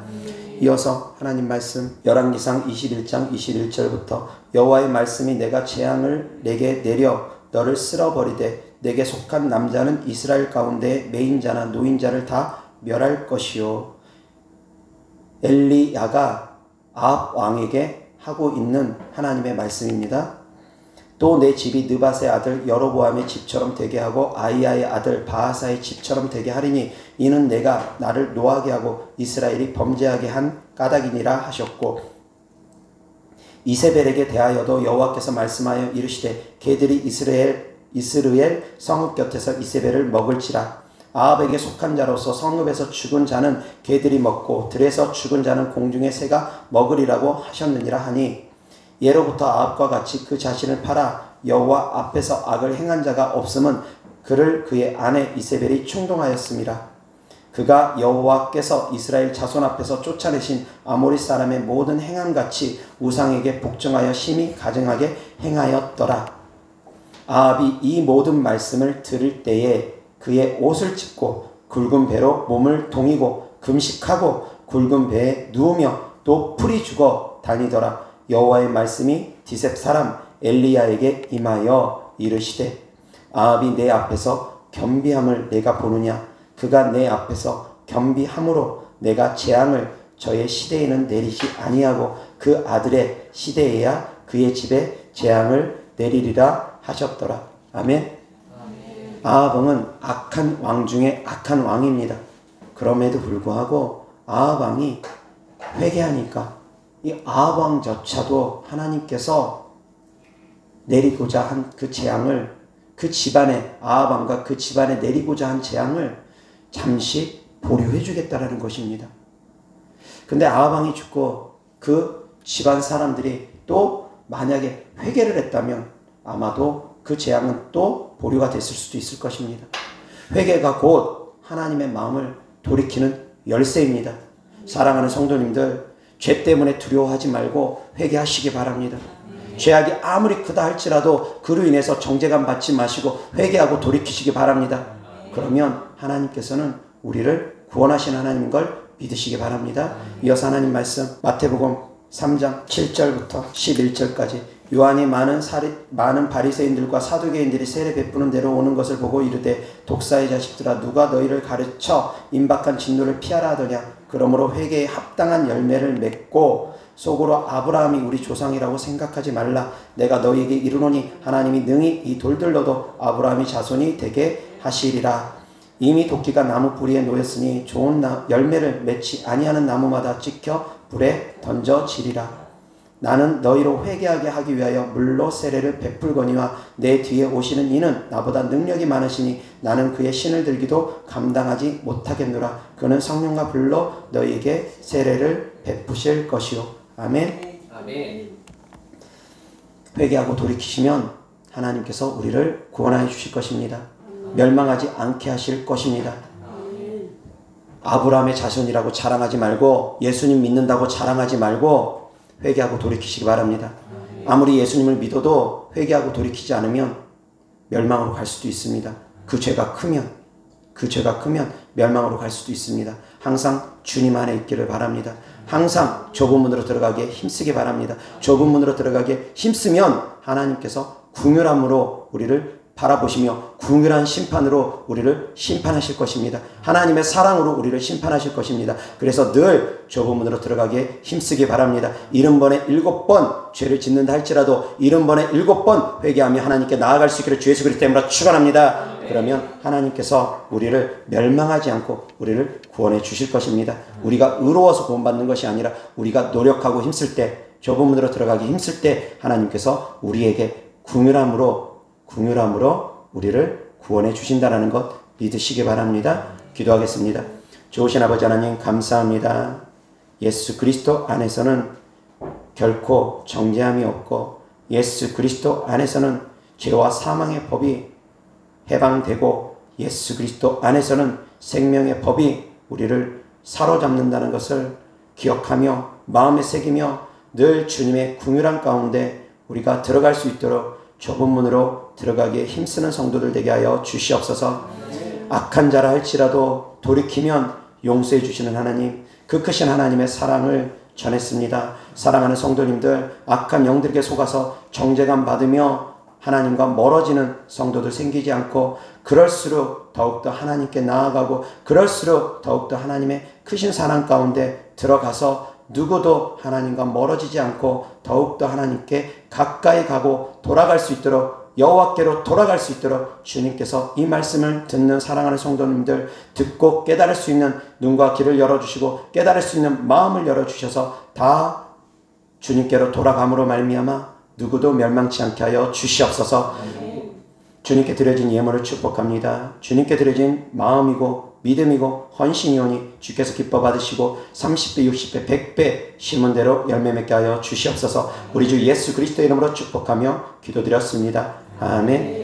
이어서 하나님 말씀 열왕기상 21장 21절부터 여호와의 말씀이 내가 재앙을 내게 내려 너를 쓸어버리되 내게 속한 남자는 이스라엘 가운데 매인자나 노인자를 다 멸할 것이요. 엘리야가 아합 왕에게 하고 있는 하나님의 말씀입니다. 또 내 집이 느밧의 아들 여로보암의 집처럼 되게 하고 아이야의 아들 바하사의 집처럼 되게 하리니 이는 내가 나를 노하게 하고 이스라엘이 범죄하게 한 까닭이니라 하셨고, 이세벨에게 대하여도 여호와께서 말씀하여 이르시되 개들이 이스르엘 성읍 곁에서 이세벨을 먹을지라. 아합에게 속한 자로서 성읍에서 죽은 자는 개들이 먹고 들에서 죽은 자는 공중의 새가 먹으리라고 하셨느니라 하니, 예로부터 아합과 같이 그 자신을 팔아 여호와 앞에서 악을 행한 자가 없음은 그를 그의 아내 이세벨이 충동하였음이라. 그가 여호와께서 이스라엘 자손 앞에서 쫓아내신 아모리 사람의 모든 행함같이 우상에게 복종하여 심히 가증하게 행하였더라. 아합이 이 모든 말씀을 들을 때에 그의 옷을 찢고 굵은 배로 몸을 동이고 금식하고 굵은 배에 누우며 또 풀이 죽어 다니더라. 여호와의 말씀이 디셉 사람 엘리야에게 임하여 이르시되 아합이 내 앞에서 겸비함을 내가 보느냐. 그가 내 앞에서 겸비함으로 내가 재앙을 저의 시대에는 내리지 아니하고 그 아들의 시대에야 그의 집에 재앙을 내리리라 하셨더라. 아멘. 아합 왕은 악한 왕 중에 악한 왕입니다. 그럼에도 불구하고 아합 왕이 회개하니까 이 아합 왕조차도 하나님께서 내리고자 한 그 재앙을 그 집안에 아합 왕과 그 집안에 내리고자 한 재앙을 잠시 보류해 주겠다라는 것입니다. 근데 아합 왕이 죽고 그 집안 사람들이 또 만약에 회개를 했다면 아마도 그 재앙은 또 보류가 됐을 수도 있을 것입니다. 회개가 곧 하나님의 마음을 돌이키는 열쇠입니다. 사랑하는 성도님들, 죄 때문에 두려워하지 말고 회개하시기 바랍니다. 죄악이 아무리 크다 할지라도 그로 인해서 정죄감 받지 마시고 회개하고 돌이키시기 바랍니다. 그러면 하나님께서는 우리를 구원하신 하나님인 걸 믿으시기 바랍니다. 이어서 하나님 말씀 마태복음 3장 7절부터 11절까지 요한이 많은 바리새인들과 사두개인들이 세례 베푸는 데로 오는 것을 보고 이르되 독사의 자식들아 누가 너희를 가르쳐 임박한 진노를 피하라 하더냐. 그러므로 회개에 합당한 열매를 맺고 속으로 아브라함이 우리 조상이라고 생각하지 말라. 내가 너희에게 이르노니 하나님이 능히 이 돌들로도 아브라함이 자손이 되게 하시리라. 이미 도끼가 나무 뿌리에 놓였으니 좋은 열매를 맺지 아니하는 나무마다 찍혀 불에 던져지리라. 나는 너희로 회개하게 하기 위하여 물로 세례를 베풀거니와 내 뒤에 오시는 이는 나보다 능력이 많으시니 나는 그의 신을 들기도 감당하지 못하겠노라. 그는 성령과 불로 너희에게 세례를 베푸실 것이요. 아멘. 아멘. 회개하고 돌이키시면 하나님께서 우리를 구원하여 주실 것입니다. 멸망하지 않게 하실 것입니다. 아브라함의 자손이라고 자랑하지 말고 예수님 믿는다고 자랑하지 말고 회개하고 돌이키시기 바랍니다. 아무리 예수님을 믿어도 회개하고 돌이키지 않으면 멸망으로 갈 수도 있습니다. 그 죄가 크면 멸망으로 갈 수도 있습니다. 항상 주님 안에 있기를 바랍니다. 항상 좁은 문으로 들어가기에 힘쓰기 바랍니다. 좁은 문으로 들어가기에 힘쓰면 하나님께서 긍휼함으로 우리를 바라보시며 긍휼한 심판으로 우리를 심판하실 것입니다. 하나님의 사랑으로 우리를 심판하실 것입니다. 그래서 늘 좁은 문으로 들어가기에 힘쓰기 바랍니다. 70번에 7번 죄를 짓는다 할지라도 70번에 7번 회개하며 하나님께 나아갈 수 있기를 주 예수 그리스도 이름으로 축원합니다. 그러면 하나님께서 우리를 멸망하지 않고 우리를 구원해 주실 것입니다. 우리가 의로워서 구원받는 것이 아니라 우리가 노력하고 힘쓸 때, 좁은 문으로 들어가기 힘쓸 때 하나님께서 우리에게 긍휼함으로 우리를 구원해 주신다는 것 믿으시기 바랍니다. 기도하겠습니다. 좋으신 아버지 하나님 감사합니다. 예수 그리스도 안에서는 결코 정죄함이 없고 예수 그리스도 안에서는 죄와 사망의 법이 해방되고 예수 그리스도 안에서는 생명의 법이 우리를 사로잡는다는 것을 기억하며 마음에 새기며 늘 주님의 긍휼한 가운데 우리가 들어갈 수 있도록 좁은 문으로 들어가기에 힘쓰는 성도들 되게 하여 주시옵소서. 악한 자라 할지라도 돌이키면 용서해 주시는 하나님, 그 크신 하나님의 사랑을 전했습니다. 사랑하는 성도님들, 악한 영들에게 속아서 정죄감 받으며 하나님과 멀어지는 성도들 생기지 않고 그럴수록 더욱더 하나님께 나아가고 그럴수록 더욱더 하나님의 크신 사랑 가운데 들어가서 누구도 하나님과 멀어지지 않고 더욱더 하나님께 가까이 가고 돌아갈 수 있도록 여호와께로 돌아갈 수 있도록 주님께서 이 말씀을 듣는 사랑하는 성도님들 듣고 깨달을 수 있는 눈과 귀를 열어주시고 깨달을 수 있는 마음을 열어주셔서 다 주님께로 돌아감으로 말미암아 누구도 멸망치 않게 하여 주시옵소서. 주님께 드려진 예물을 축복합니다. 주님께 드려진 마음이고 믿음이고 헌신이오니 주께서 기뻐 받으시고 30배, 60배, 100배 심은 대로 열매 맺게 하여 주시옵소서. 우리 주 예수 그리스도의 이름으로 축복하며 기도드렸습니다. 아멘.